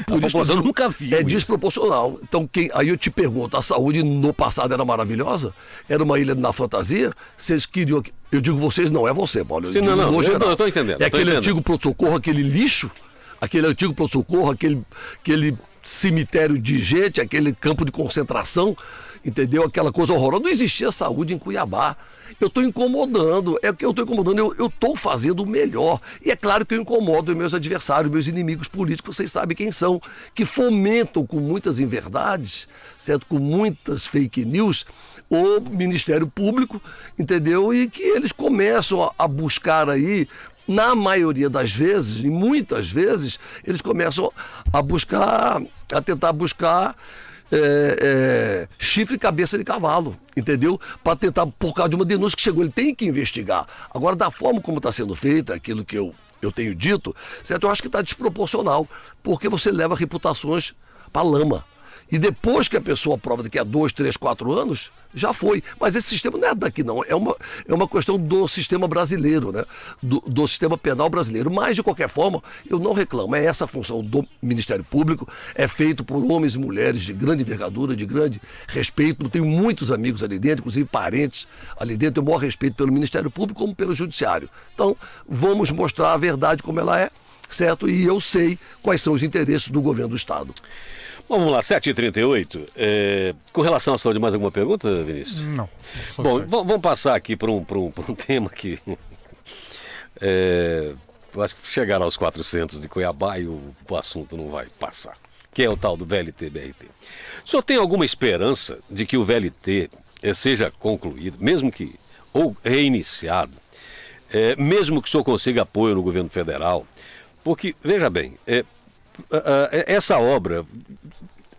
A população nunca viu. É desproporcional. Então, aí eu te pergunto, a saúde no passado era maravilhosa? Era uma ilha na fantasia? Vocês queriam... Eu digo vocês, não é você, Paulo. Sim, não, eu estou entendendo. É aquele antigo pronto-socorro, aquele lixo, aquele antigo pronto-socorro, aquele cemitério de gente, aquele campo de concentração, entendeu? Aquela coisa horrorosa. Não existia saúde em Cuiabá. Eu estou incomodando, eu estou fazendo o melhor. E é claro que eu incomodo meus adversários, meus inimigos políticos, vocês sabem quem são, que fomentam com muitas inverdades, certo? Com muitas fake news, o Ministério Público, entendeu? E que eles começam a buscar aí, na maioria das vezes, e muitas vezes, eles começam a tentar buscar chifre e cabeça de cavalo, entendeu? Para tentar, por causa de uma denúncia que chegou, ele tem que investigar. Agora, da forma como está sendo feita, aquilo que eu tenho dito, certo? Eu acho que está desproporcional, porque você leva reputações para lama. E depois que a pessoa prova daqui a 2, 3, 4 anos, já foi. Mas esse sistema não é daqui, não. É uma questão do sistema brasileiro, né? Do sistema penal brasileiro. Mas, de qualquer forma, eu não reclamo. É essa a função do Ministério Público. É feito por homens e mulheres de grande envergadura, de grande respeito. Eu tenho muitos amigos ali dentro, inclusive parentes ali dentro. Eu tenho o maior respeito pelo Ministério Público como pelo Judiciário. Então, vamos mostrar a verdade como ela é, certo? E eu sei quais são os interesses do governo do Estado. Vamos lá, 7h38. Com relação à saúde, mais alguma pergunta, Vinícius? Não. Bom, vamos passar aqui para um tema que eu acho que chegará aos 400 de Cuiabá e o assunto não vai passar, que é o tal do VLT-BRT. O senhor tem alguma esperança de que o VLT seja concluído, mesmo que, ou reiniciado, mesmo que o senhor consiga apoio no governo federal? Porque, veja bem, essa obra,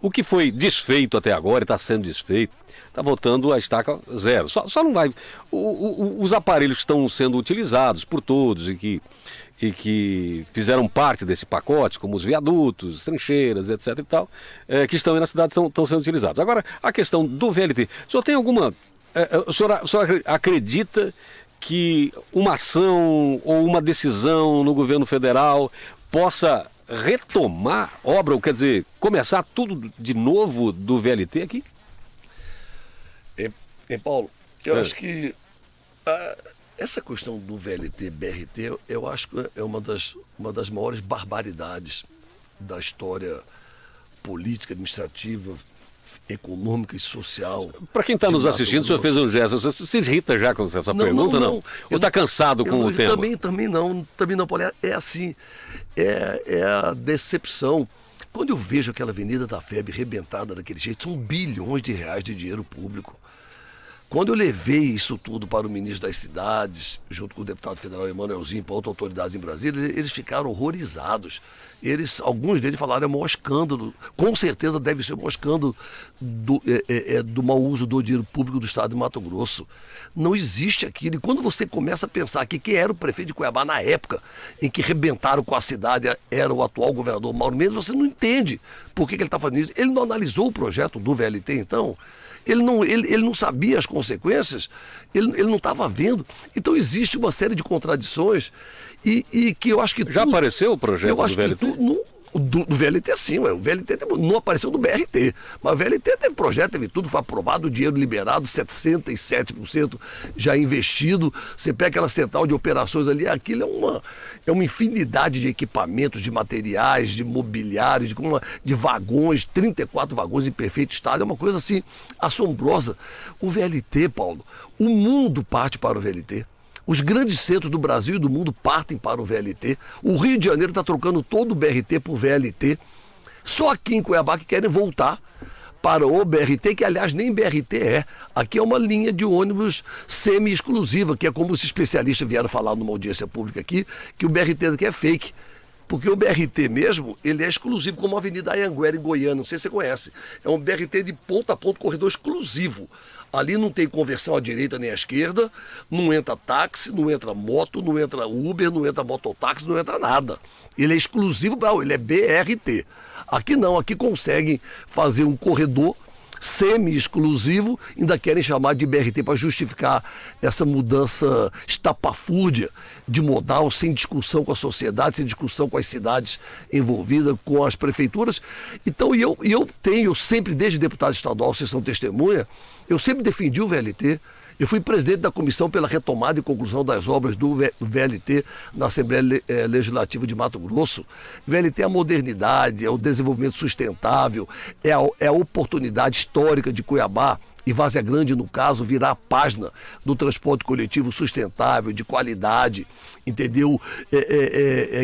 o que foi desfeito até agora e está sendo desfeito, está voltando a estaca zero. Só não vai. Os aparelhos que estão sendo utilizados por todos e que fizeram parte desse pacote, como os viadutos, trincheiras, etc. e tal, que estão aí na cidade, estão sendo utilizados. Agora, a questão do VLT. O senhor tem alguma. O senhor acredita que uma ação ou uma decisão no governo federal possa retomar obra, ou quer dizer, começar tudo de novo do VLT aqui? Paulo, eu acho que essa questão do VLT-BRT, eu acho que é uma das maiores barbaridades da história política, administrativa, econômica e social. Para quem está nos assistindo, o senhor fez um gesto. Você se irrita já com essa pergunta, não? Ou está cansado com o tema? Também não, Paulo. É assim, é a decepção. Quando eu vejo aquela Avenida da FEB rebentada daquele jeito, são bilhões de reais de dinheiro público. Quando eu levei isso tudo para o ministro das Cidades, junto com o deputado federal Emanuelzinho, para outras autoridades em Brasília, eles ficaram horrorizados. Alguns deles falaram, é o maior escândalo, com certeza deve ser o maior escândalo do mau uso do dinheiro público do estado de Mato Grosso. Não existe aquilo. E quando você começa a pensar que quem era o prefeito de Cuiabá na época em que rebentaram com a cidade era o atual governador Mauro Mendes, você não entende por que ele está fazendo isso. Ele não analisou o projeto do VLT, então. Ele não sabia as consequências, ele não estava vendo. Então existe uma série de contradições e que eu acho que... Já apareceu o projeto do VLT? Do VLT sim, o VLT não apareceu do BRT, mas o VLT teve projeto, teve tudo, foi aprovado, o dinheiro liberado, 77% já investido. Você pega aquela central de operações ali, aquilo é uma infinidade de equipamentos, de materiais, de mobiliário, de vagões, 34 vagões em perfeito estado, é uma coisa assim assombrosa. O VLT, Paulo, o mundo parte para o VLT. Os grandes centros do Brasil e do mundo partem para o VLT. O Rio de Janeiro está trocando todo o BRT por VLT. Só aqui em Cuiabá que querem voltar para o BRT, que aliás nem BRT é. Aqui é uma linha de ônibus semi-exclusiva, que é como os especialistas vieram falar numa audiência pública aqui, que o BRT aqui é fake. Porque o BRT mesmo, ele é exclusivo, como a Avenida Anhanguera em Goiânia, não sei se você conhece. É um BRT de ponta a ponta, corredor exclusivo. Ali não tem conversão à direita nem à esquerda, não entra táxi, não entra moto, não entra Uber, não entra mototáxi, não entra nada. Ele é exclusivo, ele é BRT. Aqui não, aqui conseguem fazer um corredor semi-exclusivo, ainda querem chamar de BRT para justificar essa mudança estapafúrdia de modal, sem discussão com a sociedade, sem discussão com as cidades envolvidas, com as prefeituras. Então, eu sempre, desde deputado estadual, vocês são testemunha, eu sempre defendi o VLT. Eu fui presidente da comissão pela retomada e conclusão das obras do VLT na Assembleia Legislativa de Mato Grosso. VLT é a modernidade, é o desenvolvimento sustentável, é a oportunidade histórica de Cuiabá e Várzea Grande, no caso, virar a página do transporte coletivo sustentável, de qualidade, entendeu?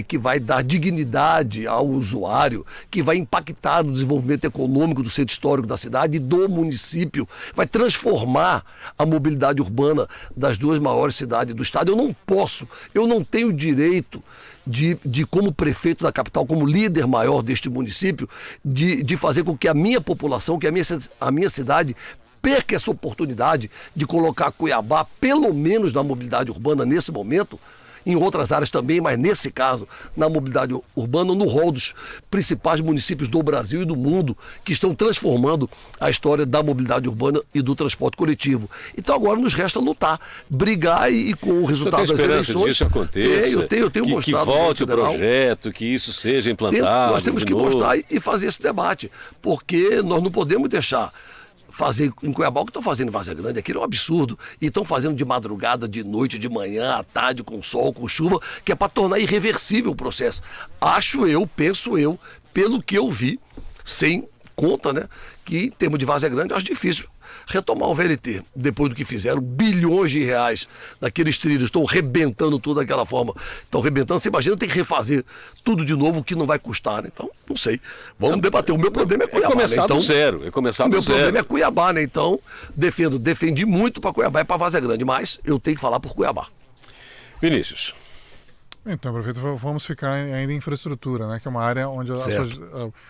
Que vai dar dignidade ao usuário, que vai impactar no desenvolvimento econômico do centro histórico da cidade e do município, vai transformar a mobilidade urbana das duas maiores cidades do estado. Eu não tenho direito de como prefeito da capital, como líder maior deste município, de fazer com que a minha população, que a minha cidade perca essa oportunidade de colocar Cuiabá, pelo menos na mobilidade urbana nesse momento, em outras áreas também, mas nesse caso, na mobilidade urbana, no rol dos principais municípios do Brasil e do mundo que estão transformando a história da mobilidade urbana e do transporte coletivo. Então agora nos resta lutar, brigar e com o resultado das eleições... Que isso aconteça, eu tenho mostrado que volte o projeto, que isso seja implantado. Nós temos que mostrar e fazer esse debate, porque nós não podemos deixar fazer em Cuiabá o que estão fazendo em Várzea Grande, aquilo é um absurdo. E estão fazendo de madrugada, de noite, de manhã, à tarde, com sol, com chuva, que é para tornar irreversível o processo. Penso eu, pelo que eu vi, sem conta, né, que em termos de Várzea Grande eu acho difícil retomar o VLT, depois do que fizeram, bilhões de reais naqueles trilhos, estão rebentando tudo daquela forma, estão rebentando, você imagina, tem que refazer tudo de novo, o que não vai custar, né? Então, não sei, vamos debater, o meu problema é Cuiabá, começar, né? Então, do zero, o meu problema é Cuiabá, né? Então, defendi muito para Cuiabá e para Várzea Grande, mas eu tenho que falar por Cuiabá. Vinícius. Então, prefeito, vamos ficar ainda em infraestrutura, né? Que é uma área onde a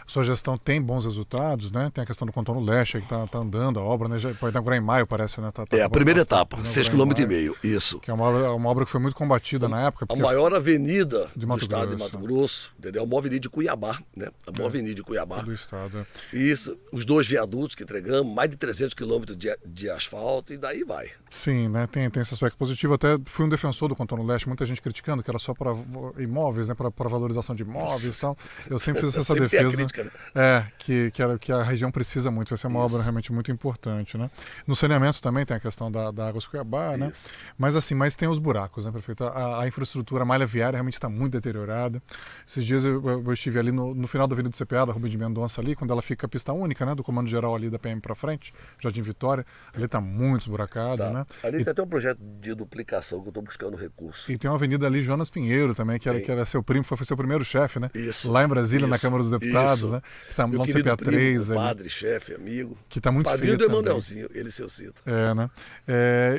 sua gestão tem bons resultados, né? Tem a questão do contorno leste que está andando, a obra, né? Já pode inaugurar em maio, parece, né? É a primeira etapa, 6,5 km, isso. Que é uma obra que foi muito combatida na época. A maior avenida do estado de Mato Grosso, entendeu? A maior avenida de Cuiabá, né? A maior avenida de Cuiabá. Do estado, Isso, os 2 viadutos que entregamos, mais de 300 quilômetros de asfalto e daí vai. Sim, né? Tem esse aspecto positivo. Até fui um defensor do contorno leste, muita gente criticando que era só para imóveis, né? Para valorização de imóveis e tal. Eu sempre fiz essa defesa. Crítica, né? Que a região precisa muito. Vai ser uma obra realmente muito importante, né? No saneamento também tem a questão da Águas Cuiabá, né? Mas tem os buracos, né, prefeito? A infraestrutura, a malha viária realmente está muito deteriorada. Esses dias eu estive ali no final da Avenida do CPA, da Rubem de Mendonça ali, quando ela fica pista única, né? Do comando geral ali da PM para frente, Jardim Vitória. Ali está muito esburacado, né? Ali tem até um projeto de duplicação que eu estou buscando recurso. E tem uma avenida ali, Jonas Pinheiro, Pinheiro também, que era seu primo, foi seu primeiro chefe, né? Isso. Lá em Brasília, na Isso, Câmara dos Deputados, isso. né? Que tá Meu lá no querido CPA3 primo, ali. padre, chefe, amigo. Que tá muito Padrinho feio do também. Emanuelzinho, ele se eu cito. É, né?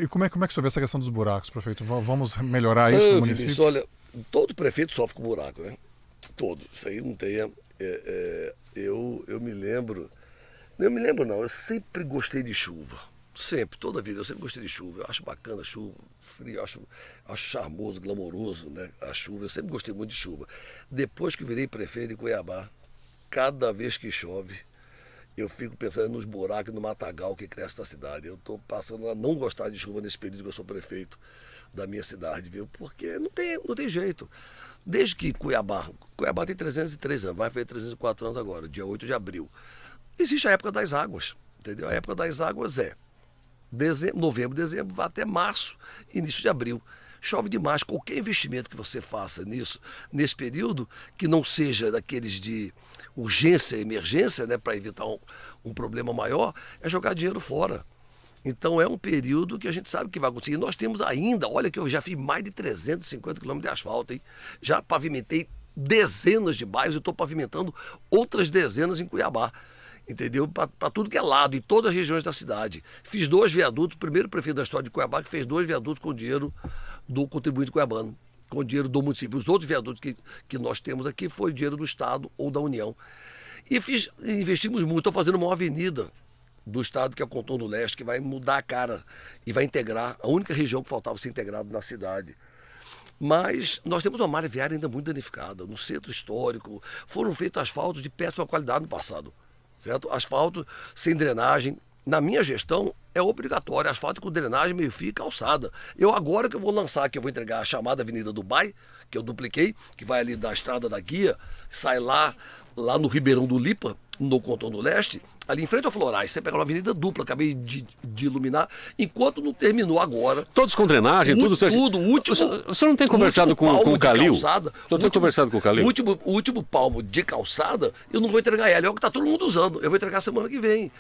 E como é que o senhor vê essa questão dos buracos, prefeito? Vamos melhorar isso no município? Vinícius, olha, todo prefeito sofre com buraco, né? Todo. Isso aí não tem. Eu me lembro. Eu me lembro, não. Eu sempre gostei de chuva. Sempre, toda a vida. Eu sempre gostei de chuva. Eu acho bacana a chuva, frio, eu acho charmoso, glamouroso, né? A chuva. Eu sempre gostei muito de chuva. Depois que virei prefeito de Cuiabá, cada vez que chove, eu fico pensando nos buracos, no matagal que cresce na cidade. Eu estou passando a não gostar de chuva nesse período que eu sou prefeito da minha cidade, viu? Porque não tem jeito. Desde que Cuiabá tem 303 anos, vai fazer 304 anos agora, dia 8 de abril. Existe a época das águas, entendeu? A época das águas é novembro, dezembro, vai até março, início de abril. Chove demais. Qualquer investimento que você faça nesse período, que não seja daqueles de urgência e emergência, né, para evitar um problema maior, é jogar dinheiro fora. Então é um período que a gente sabe que vai acontecer. E nós temos ainda, olha que eu já fiz mais de 350 quilômetros de asfalto, hein? Já pavimentei dezenas de bairros e estou pavimentando outras dezenas em Cuiabá. Entendeu? Para tudo que é lado, em todas as regiões da cidade. Fiz 2 viadutos, o primeiro prefeito da história de Cuiabá que fez 2 viadutos com dinheiro do contribuinte cuiabano, com dinheiro do município. Os outros viadutos que nós temos aqui foi dinheiro do Estado ou da União. E investimos muito. Estou fazendo uma avenida do Estado, que é o Contorno Leste, que vai mudar a cara e vai integrar a única região que faltava ser integrada na cidade. Mas nós temos uma malha viária ainda muito danificada. No centro histórico foram feitos asfaltos de péssima qualidade no passado. Certo? Asfalto sem drenagem. Na minha gestão é obrigatório asfalto com drenagem, meio-fio e calçada. Eu agora que eu vou lançar, que eu vou entregar a chamada Avenida Dubai, que eu dupliquei, que vai ali da Estrada da Guia, sai lá no Ribeirão do Lipa, no Contorno Leste, ali em frente ao Florais. Você pega uma avenida dupla, acabei de iluminar, enquanto não terminou agora. Todos com drenagem, tudo certo. Tudo, o último. O senhor não tem conversado com o Calil? O senhor tem conversado com o Calil? O último palmo de calçada, eu não vou entregar ela, é o que está todo mundo usando. Eu vou entregar semana que vem.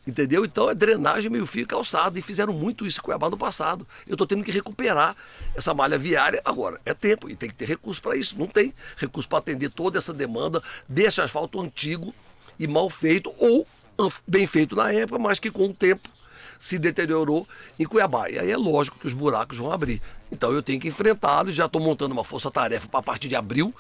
Entendeu? Então é drenagem, meio-fio e calçado. E fizeram muito isso em Cuiabá no passado. Eu estou tendo que recuperar essa malha viária agora. É tempo e tem que ter recurso para isso. Não tem recurso para atender toda essa demanda desse asfalto antigo e mal feito, ou bem feito na época, mas que com o tempo se deteriorou em Cuiabá. E aí é lógico que os buracos vão abrir. Então eu tenho que enfrentá-los. Já estou montando uma força-tarefa para a partir de abril.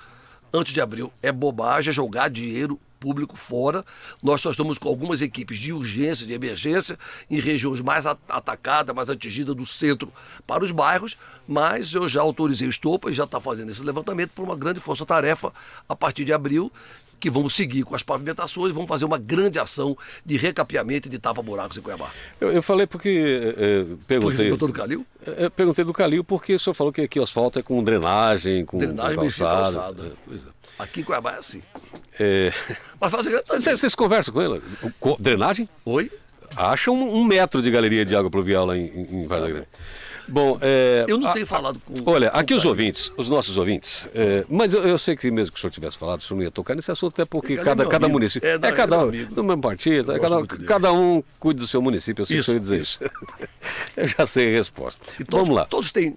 Antes de abril é bobagem, é jogar dinheiro público fora. Nós só estamos com algumas equipes de urgência, de emergência, em regiões mais atacadas, mais atingidas do centro para os bairros, mas eu já autorizei o Estopa e já está fazendo esse levantamento para uma grande força-tarefa a partir de abril, que vamos seguir com as pavimentações e vamos fazer uma grande ação de recapeamento e de tapa-buracos em Cuiabá. Eu falei porque perguntei... Doutor do Calil? Perguntei do Calil porque o senhor falou que aqui o asfalto é com drenagem, com calçada. Pois é. Aqui em Cuiabá é assim. Mas vocês conversam com ele? Drenagem? Oi? Acha 1 metro de galeria de água pluvial lá em Varza Grande. Bom, eu não tenho falado com... Olha, aqui os nossos ouvintes, mas eu sei que mesmo que o senhor tivesse falado, o senhor não ia tocar nesse assunto, até porque cada município... cada um do mesmo partido, cada um cuida do seu município, eu sei que o senhor ia dizer isso. Eu já sei a resposta. Vamos lá. Todos têm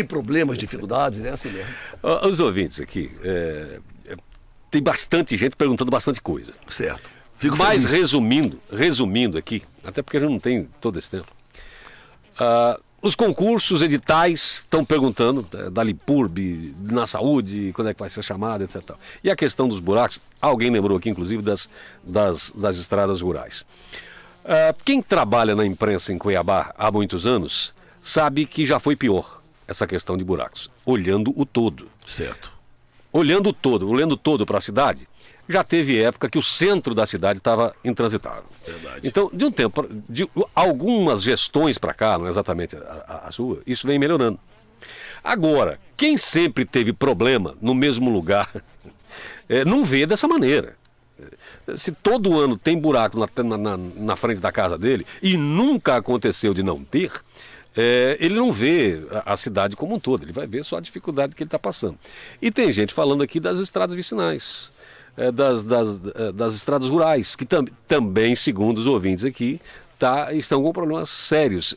problemas, dificuldades, né? Assim mesmo. Os ouvintes aqui, tem bastante gente perguntando bastante coisa. Certo. Mas resumindo aqui, até porque a gente não tem todo esse tempo, os concursos, editais, estão perguntando da Lipurb, na saúde, quando é que vai ser chamada, etc. E a questão dos buracos, alguém lembrou aqui, inclusive, das estradas rurais. Quem trabalha na imprensa em Cuiabá há muitos anos sabe que já foi pior essa questão de buracos, olhando o todo. Certo. Olhando todo para a cidade, já teve época que o centro da cidade estava intransitável. Verdade. Então, de algumas gestões para cá, não é exatamente a sua, isso vem melhorando. Agora, quem sempre teve problema no mesmo lugar, não vê dessa maneira. Se todo ano tem buraco na frente da casa dele e nunca aconteceu de não ter, ele não vê a cidade como um todo, ele vai ver só a dificuldade que ele está passando. E tem gente falando aqui das estradas vicinais. Das estradas rurais, que também, segundo os ouvintes aqui, estão com problemas sérios.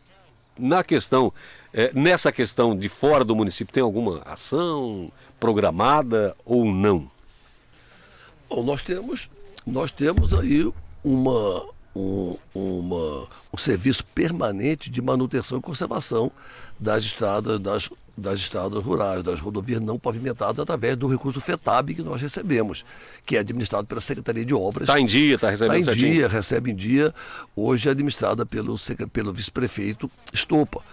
Nessa questão de fora do município, tem alguma ação programada ou não? Bom, nós temos aí um serviço permanente de manutenção e conservação das estradas rurais, das rodovias não pavimentadas, através do recurso FETAB que nós recebemos, que é administrado pela Secretaria de Obras. Está em dia, está recebendo Está em certinho? dia, recebe em dia, hoje é administrada pelo vice-prefeito Estopa.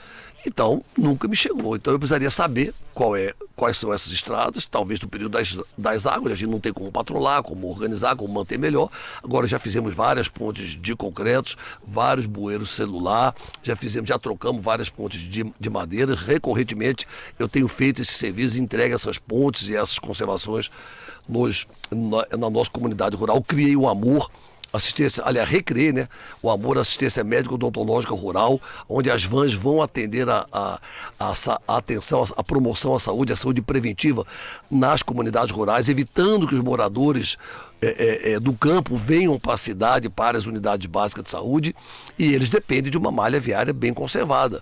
Então, nunca me chegou. Então, eu precisaria saber quais são essas estradas, talvez no período das águas, a gente não tem como patrolar, como organizar, como manter melhor. Agora já fizemos várias pontes de concretos, vários bueiros celular, já trocamos várias pontes de madeira. Recorrentemente, eu tenho feito esse serviço, entregue essas pontes e essas conservações na nossa comunidade rural. Criei um amor. Assistência, aliás, Recreio, né? O Amor Assistência Médica Odontológica Rural, onde as vans vão atender a atenção, a promoção à saúde, a saúde preventiva nas comunidades rurais, evitando que os moradores do campo venham para a cidade, para as unidades básicas de saúde, e eles dependem de uma malha viária bem conservada.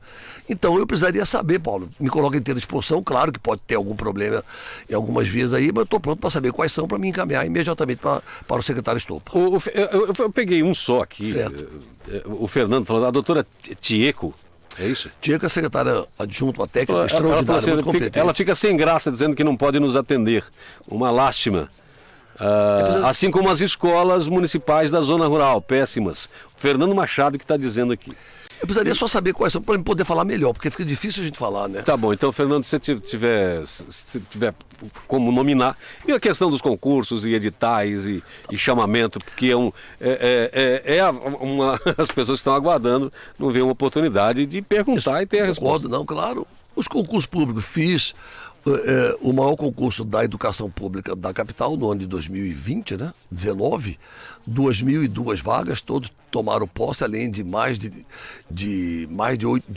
Então eu precisaria saber, Paulo, me coloca inteira exposição, claro que pode ter algum problema em algumas vias aí, mas eu estou pronto para saber quais são, para me encaminhar imediatamente para o secretário Estopa. Eu peguei um só aqui, Certo. O Fernando falando, a doutora Tieco, é isso? Tieco é secretária adjunta, uma técnica Ela falou extraordinária, assim, muito competente. ela fica sem graça dizendo que não pode nos atender. Uma lástima. Assim como as escolas municipais da zona rural, péssimas. O Fernando Machado que está dizendo aqui. Eu precisaria só saber quais são, para poder falar melhor, porque fica difícil a gente falar, né? Tá bom, então, Fernando, se se tiver como nominar, e a questão dos concursos e editais e chamamento, porque as pessoas que estão aguardando não vê uma oportunidade de perguntar e ter a resposta. Concordo, não, claro. Os concursos públicos fiz o maior concurso da educação pública da capital no ano de 2020, né? 19, 2.002 vagas, todos tomaram posse, além de mais de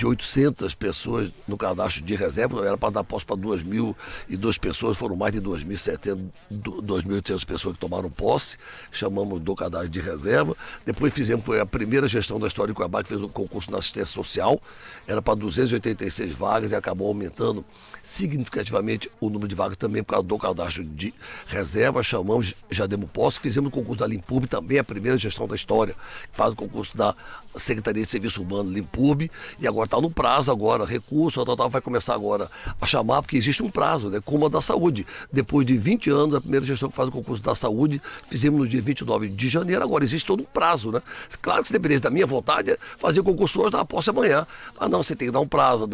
800 pessoas no cadastro de reserva. Era para dar posse para 2.002 pessoas, foram mais de 2.800 pessoas que tomaram posse, chamamos do cadastro de reserva. Depois foi a primeira gestão da história de Cuiabá que fez um concurso na assistência social, era para 286 vagas e acabou aumentando significativamente o número de vagas também por causa do cadastro de reserva. Chamamos, já demos posse, fizemos o concurso da Limpurb, também a primeira gestão da história, que faz o concurso da Secretaria de Serviço Urbano Limpurb, e agora está no prazo agora, recurso, vai começar agora a chamar, porque existe um prazo, né, como a da saúde. Depois de 20 anos, a primeira gestão que faz o concurso da saúde, fizemos no dia 29 de janeiro, agora existe todo um prazo, né? Claro que se dependesse da minha vontade, fazer o concurso hoje, dar a posse amanhã. Ah não, você tem que dar um prazo,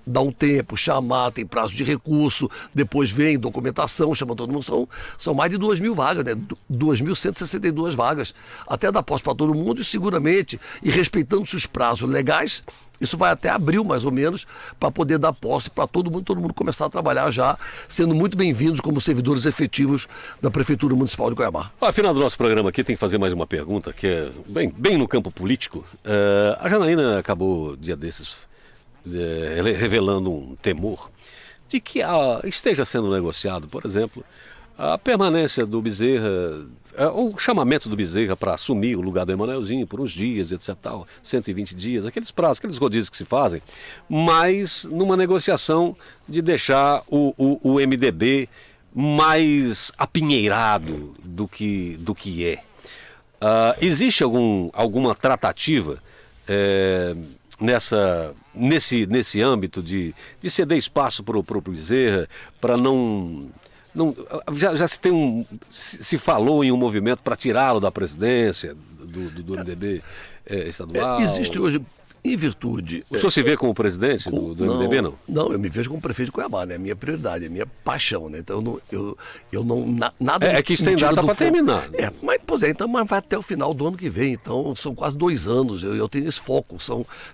dar um tempo, chamar, tem prazo de recurso, depois vem documentação, chama todo mundo, são mais de 2.000 vagas, né? 2.162 vagas, até dar posse para todo mundo, e seguramente, e respeitando-se os prazos legais, isso vai até abril, mais ou menos, para poder dar posse para todo mundo começar a trabalhar já, sendo muito bem-vindos como servidores efetivos da Prefeitura Municipal de Cuiabá. Ao final do nosso programa aqui, tem que fazer mais uma pergunta, que é bem no campo político. A Janaína acabou, dia desses, revelando um temor de que esteja sendo negociado, por exemplo, a permanência do Bezerra, o chamamento do Bezerra para assumir o lugar do Emanuelzinho por uns dias, etc. 120 dias, aqueles prazos, aqueles rodízios que se fazem, mas numa negociação de deixar o MDB mais apinheirado do que é. Existe alguma tratativa nesse âmbito de ceder espaço para o Bezerra, para não já se falou em um movimento para tirá-lo da presidência do MDB estadual? Existe hoje, em virtude... O senhor se vê como presidente do MDB, não? Não, eu me vejo como prefeito de Cuiabá, né? É a minha prioridade, é a minha paixão, né? Então eu não nada... É que isso tem data para terminar. Mas vai até o final do ano que vem, então são quase 2 anos, eu tenho esse foco,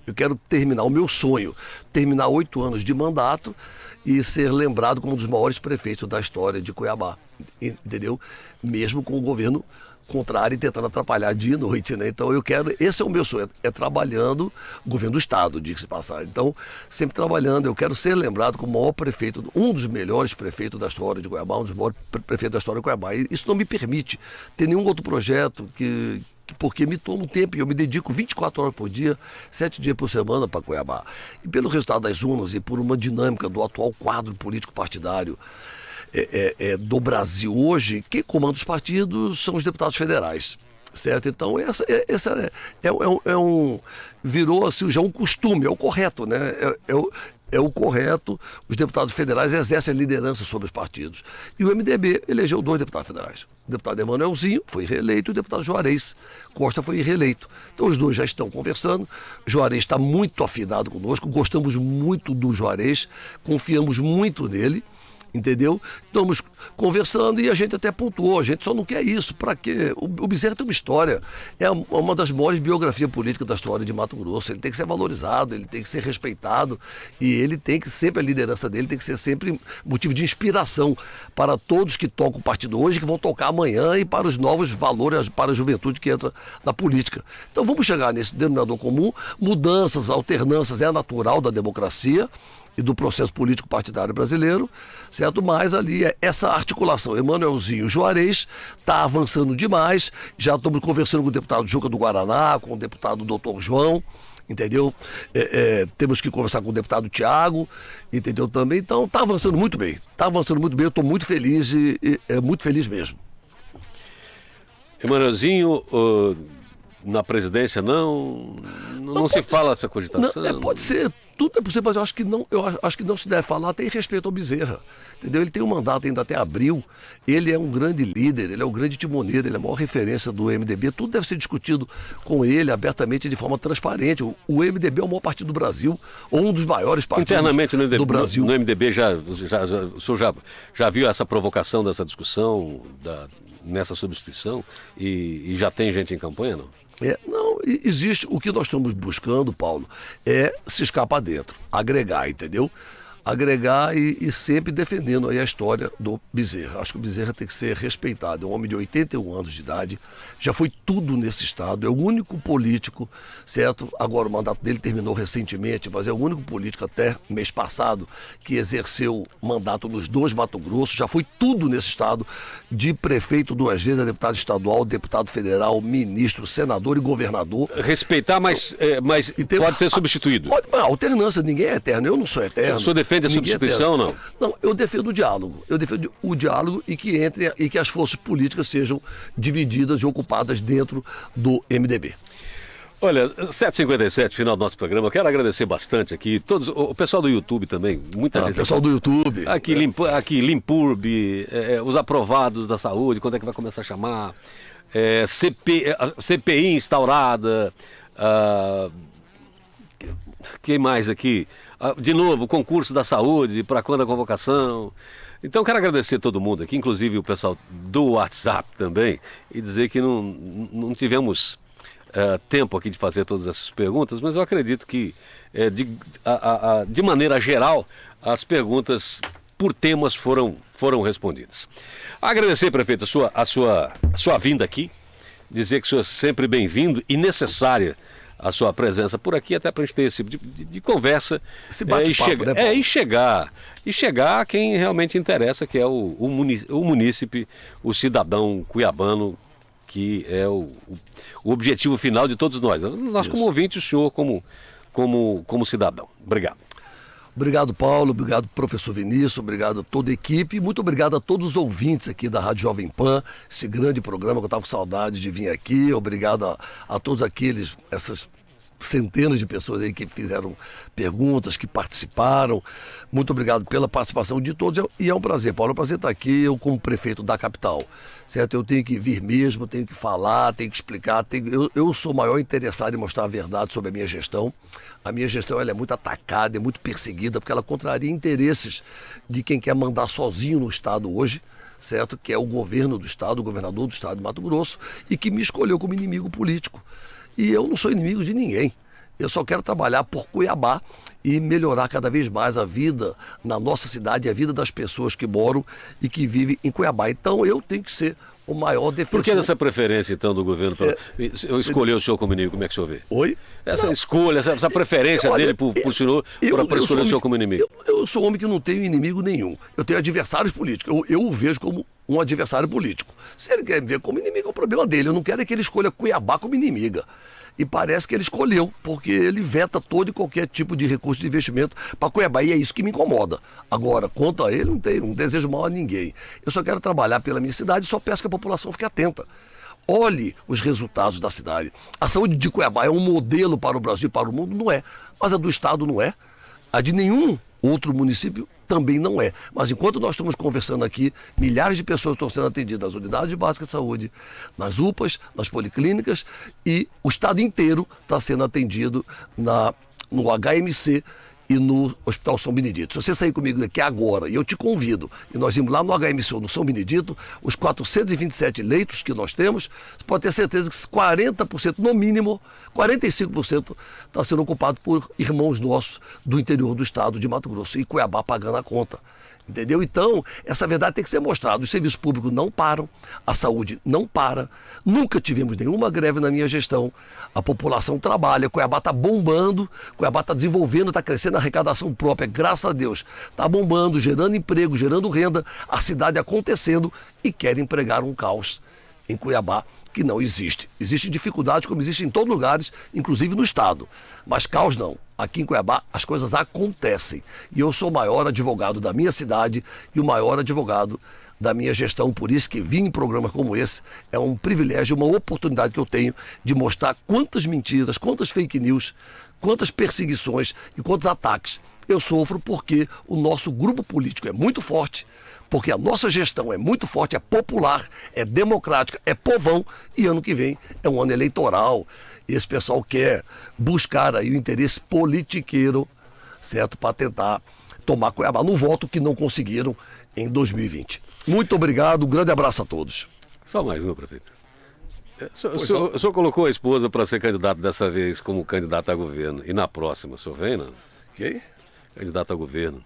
eu quero terminar o meu sonho, terminar 8 anos de mandato e ser lembrado como um dos maiores prefeitos da história de Cuiabá, entendeu? Mesmo com o governo contrário e tentando atrapalhar dia e noite, né? Então esse é o meu sonho, é trabalhando, o governo do estado, diga-se passar. Então, sempre trabalhando, eu quero ser lembrado como o maior prefeito, um dos melhores prefeitos da história de Cuiabá, um dos maiores prefeitos da história de Cuiabá. E isso não me permite ter nenhum outro projeto porque me toma um tempo e eu me dedico 24 horas por dia, 7 dias por semana para Cuiabá. E pelo resultado das urnas e por uma dinâmica do atual quadro político partidário, do Brasil hoje, quem comanda os partidos são os deputados federais. Certo? Então, virou assim, já um costume, é o correto, né? É o correto, os deputados federais exercem a liderança sobre os partidos. E o MDB elegeu 2 deputados federais. O deputado Emanuelzinho foi reeleito e o deputado Juarez Costa foi reeleito. Então os dois já estão conversando. Juarez está muito afinado conosco, gostamos muito do Juarez, confiamos muito nele. Entendeu? Estamos conversando e a gente até pontuou, a gente só não quer isso. Para quê? O Bezerra tem uma história, é uma das maiores biografias políticas da história de Mato Grosso. Ele tem que ser valorizado, ele tem que ser respeitado e ele tem que sempre, a liderança dele tem que ser sempre motivo de inspiração para todos que tocam o partido hoje, que vão tocar amanhã e para os novos valores, para a juventude que entra na política. Então vamos chegar nesse denominador comum, mudanças, alternâncias é natural da democracia e do processo político partidário brasileiro, certo? Mas ali essa articulação, Emanuelzinho Juarez está avançando demais, já estamos conversando com o deputado Juca do Guaraná, com o deputado Dr. João, entendeu? Temos que conversar com o deputado Tiago, entendeu também? Então está avançando muito bem, eu estou muito feliz muito feliz mesmo. Emanuelzinho, na presidência não se fala essa cogitação? Não, pode ser, tudo é possível, mas eu acho que não se deve falar, tem respeito ao Bezerra, entendeu? Ele tem um mandato ainda até abril, ele é um grande líder, ele é um grande timoneiro, ele é a maior referência do MDB, tudo deve ser discutido com ele abertamente, de forma transparente. O MDB é o maior partido do Brasil, ou um dos maiores partidos internamente no MDB, do Brasil. No MDB, o senhor já viu essa provocação dessa discussão, nessa substituição, e já tem gente em campanha, não? Não, existe, o que nós estamos buscando, Paulo, é se escapar dentro, agregar, entendeu? Agregar e sempre defendendo aí a história do Bezerra. Acho que o Bezerra tem que ser respeitado, é um homem de 81 anos de idade, já foi tudo nesse estado, é o único político, certo? Agora o mandato dele terminou recentemente, mas é o único político até mês passado que exerceu mandato nos 2 Mato Grosso, já foi tudo nesse estado, de prefeito 2 vezes, a deputado estadual, deputado federal, ministro, senador e governador. Respeitar, mas pode ser substituído. A alternância, ninguém é eterno, eu não sou eterno. O senhor defende a substituição, não? Não, eu defendo o diálogo. Eu defendo o diálogo e que as forças políticas sejam divididas e ocupadas dentro do MDB. Olha, 7h57, final do nosso programa. Eu quero agradecer bastante aqui, o pessoal do YouTube também, muita gente. O pessoal do YouTube. Aqui Limpurb, os aprovados da saúde, quando é que vai começar a chamar? CPI instaurada. Quem mais aqui? De novo, o concurso da saúde, para quando a convocação? Então, quero agradecer a todo mundo aqui, inclusive o pessoal do WhatsApp também, e dizer que não tivemos tempo aqui de fazer todas essas perguntas, mas eu acredito que, de maneira geral, as perguntas por temas foram respondidas. Agradecer, prefeito, a sua vinda aqui, dizer que o senhor é sempre bem-vindo e necessária a sua presença por aqui, até para a gente ter esse tipo de conversa. Esse bate-papo, né, Paulo? E chegar a quem realmente interessa, que é o munícipe, o cidadão cuiabano, que é o objetivo final de todos nós. Nós como ouvinte, o senhor como cidadão. Obrigado. Obrigado, Paulo. Obrigado, professor Vinícius. Obrigado a toda a equipe. Muito obrigado a todos os ouvintes aqui da Rádio Jovem Pan. Esse grande programa que eu estava com saudade de vir aqui. Obrigado a todos essas centenas de pessoas aí que fizeram perguntas, que participaram. Muito obrigado pela participação de todos. E é um prazer, Paulo. É um prazer estar aqui, eu como prefeito da capital. Certo? Eu tenho que vir mesmo, tenho que falar, tenho que explicar. Eu sou o maior interessado em mostrar a verdade sobre a minha gestão. A minha gestão ela é muito atacada, é muito perseguida, porque ela contraria interesses de quem quer mandar sozinho no Estado hoje, certo? Que é o governo do Estado, o governador do Estado de Mato Grosso, e que me escolheu como inimigo político. E eu não sou inimigo de ninguém. Eu só quero trabalhar por Cuiabá e melhorar cada vez mais a vida na nossa cidade, a vida das pessoas que moram e que vivem em Cuiabá. Então eu tenho que ser o maior defensor. Por que essa preferência, então, do governo? Eu escolhi o senhor como inimigo, como é que o senhor vê? Oi? Essa escolha, essa preferência dele por senhor, para escolher o senhor como inimigo. Eu sou um homem que não tenho inimigo nenhum. Eu tenho adversários políticos. Eu o vejo como um adversário político. Se ele quer me ver como inimigo, é o problema dele. Eu não quero que ele escolha Cuiabá como inimiga. E parece que ele escolheu, porque ele veta todo e qualquer tipo de recurso de investimento para Cuiabá. E é isso que me incomoda. Agora, quanto a ele, não desejo mal a ninguém. Eu só quero trabalhar pela minha cidade e só peço que a população fique atenta. Olhe os resultados da cidade. A saúde de Cuiabá é um modelo para o Brasil e para o mundo? Não é. Mas a do Estado não é. A de nenhum outro município também não é. Mas enquanto nós estamos conversando aqui, milhares de pessoas estão sendo atendidas nas unidades básicas de saúde, nas UPAs, nas policlínicas, e o estado inteiro está sendo atendido no HMC e no Hospital São Benedito. Se você sair comigo daqui agora, e eu te convido, e nós irmos lá no HMC ou no São Benedito, os 427 leitos que nós temos, você pode ter certeza que 40%, no mínimo, 45% está sendo ocupado por irmãos nossos do interior do estado de Mato Grosso, e Cuiabá pagando a conta. Entendeu? Então, essa verdade tem que ser mostrada. Os serviços públicos não param, a saúde não para, nunca tivemos nenhuma greve na minha gestão, a população trabalha, Cuiabá está bombando, Cuiabá está desenvolvendo, está crescendo a arrecadação própria, graças a Deus, está bombando, gerando emprego, gerando renda, a cidade acontecendo e quer empregar um caos em Cuiabá que não existe. Existe dificuldade como existe em todos os lugares, inclusive no estado, mas caos não. Aqui em Cuiabá as coisas acontecem e eu sou o maior advogado da minha cidade e o maior advogado da minha gestão, por isso que vir em programas como esse é um privilégio, uma oportunidade que eu tenho de mostrar quantas mentiras, quantas fake news, quantas perseguições e quantos ataques eu sofro porque o nosso grupo político é muito forte, porque a nossa gestão é muito forte, é popular, é democrática, é povão e ano que vem é um ano eleitoral. Esse pessoal quer buscar aí o interesse politiqueiro, certo? Para tentar tomar Cuiabá no voto que não conseguiram em 2020. Muito obrigado, um grande abraço a todos. Só mais uma, prefeito. O senhor colocou a esposa para ser candidato dessa vez como candidato a governo. E na próxima, o senhor vem, não? Quem? Candidato a governo.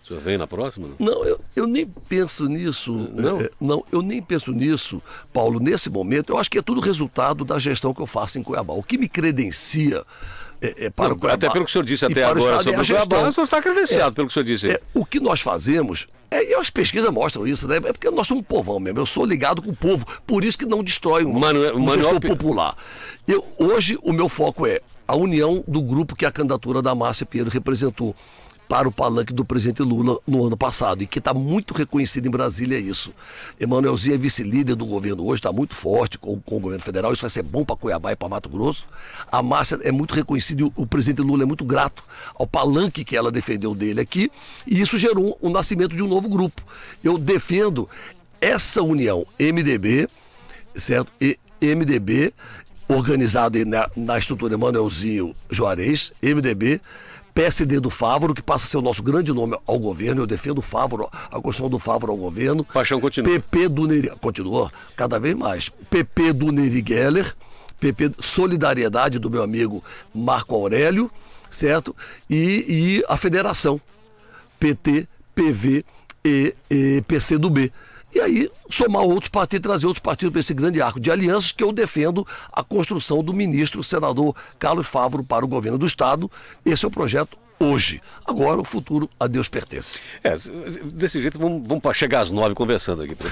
O senhor vem na próxima? Não, não eu nem penso nisso. Não? Não, eu nem penso nisso, Paulo, nesse momento. Eu acho que é tudo resultado da gestão que eu faço em Cuiabá. O que me credencia para o Cuiabá. Até pelo que o senhor disse até agora sobre o Cuiabá, o senhor está credenciado pelo que o senhor disse. O que nós fazemos, e as pesquisas mostram isso, né? É porque nós somos um povão mesmo. Eu sou ligado com o povo, por isso que não destrói um gestor popular. Hoje o meu foco é a união do grupo que a candidatura da Márcia Pinheiro representou para o palanque do presidente Lula no ano passado, e que está muito reconhecido em Brasília isso. Emanuelzinho é vice-líder do governo hoje, está muito forte com o governo federal, isso vai ser bom para Cuiabá e para Mato Grosso. A Márcia é muito reconhecida e o presidente Lula é muito grato ao palanque que ela defendeu dele aqui, e isso gerou o nascimento de um novo grupo. Eu defendo essa união MDB, certo? E MDB, organizada na estrutura Emanuelzinho Juarez, MDB, PSD do Fávoro, que passa a ser o nosso grande nome ao governo. Eu defendo o Fávoro, a construção do Fávoro ao governo. Paixão continua. PP do Neri... Continua cada vez mais. PP do Neri Geller, PP Solidariedade do meu amigo Marco Aurélio, certo? E a federação, PT, PV e PCdoB. E aí, somar outros partidos, trazer outros partidos para esse grande arco de alianças que eu defendo a construção do ministro, o senador Carlos Fávoro para o governo do Estado. Esse é o projeto hoje. Agora, o futuro a Deus pertence. Desse jeito, vamos chegar às 9 conversando aqui, prefeito.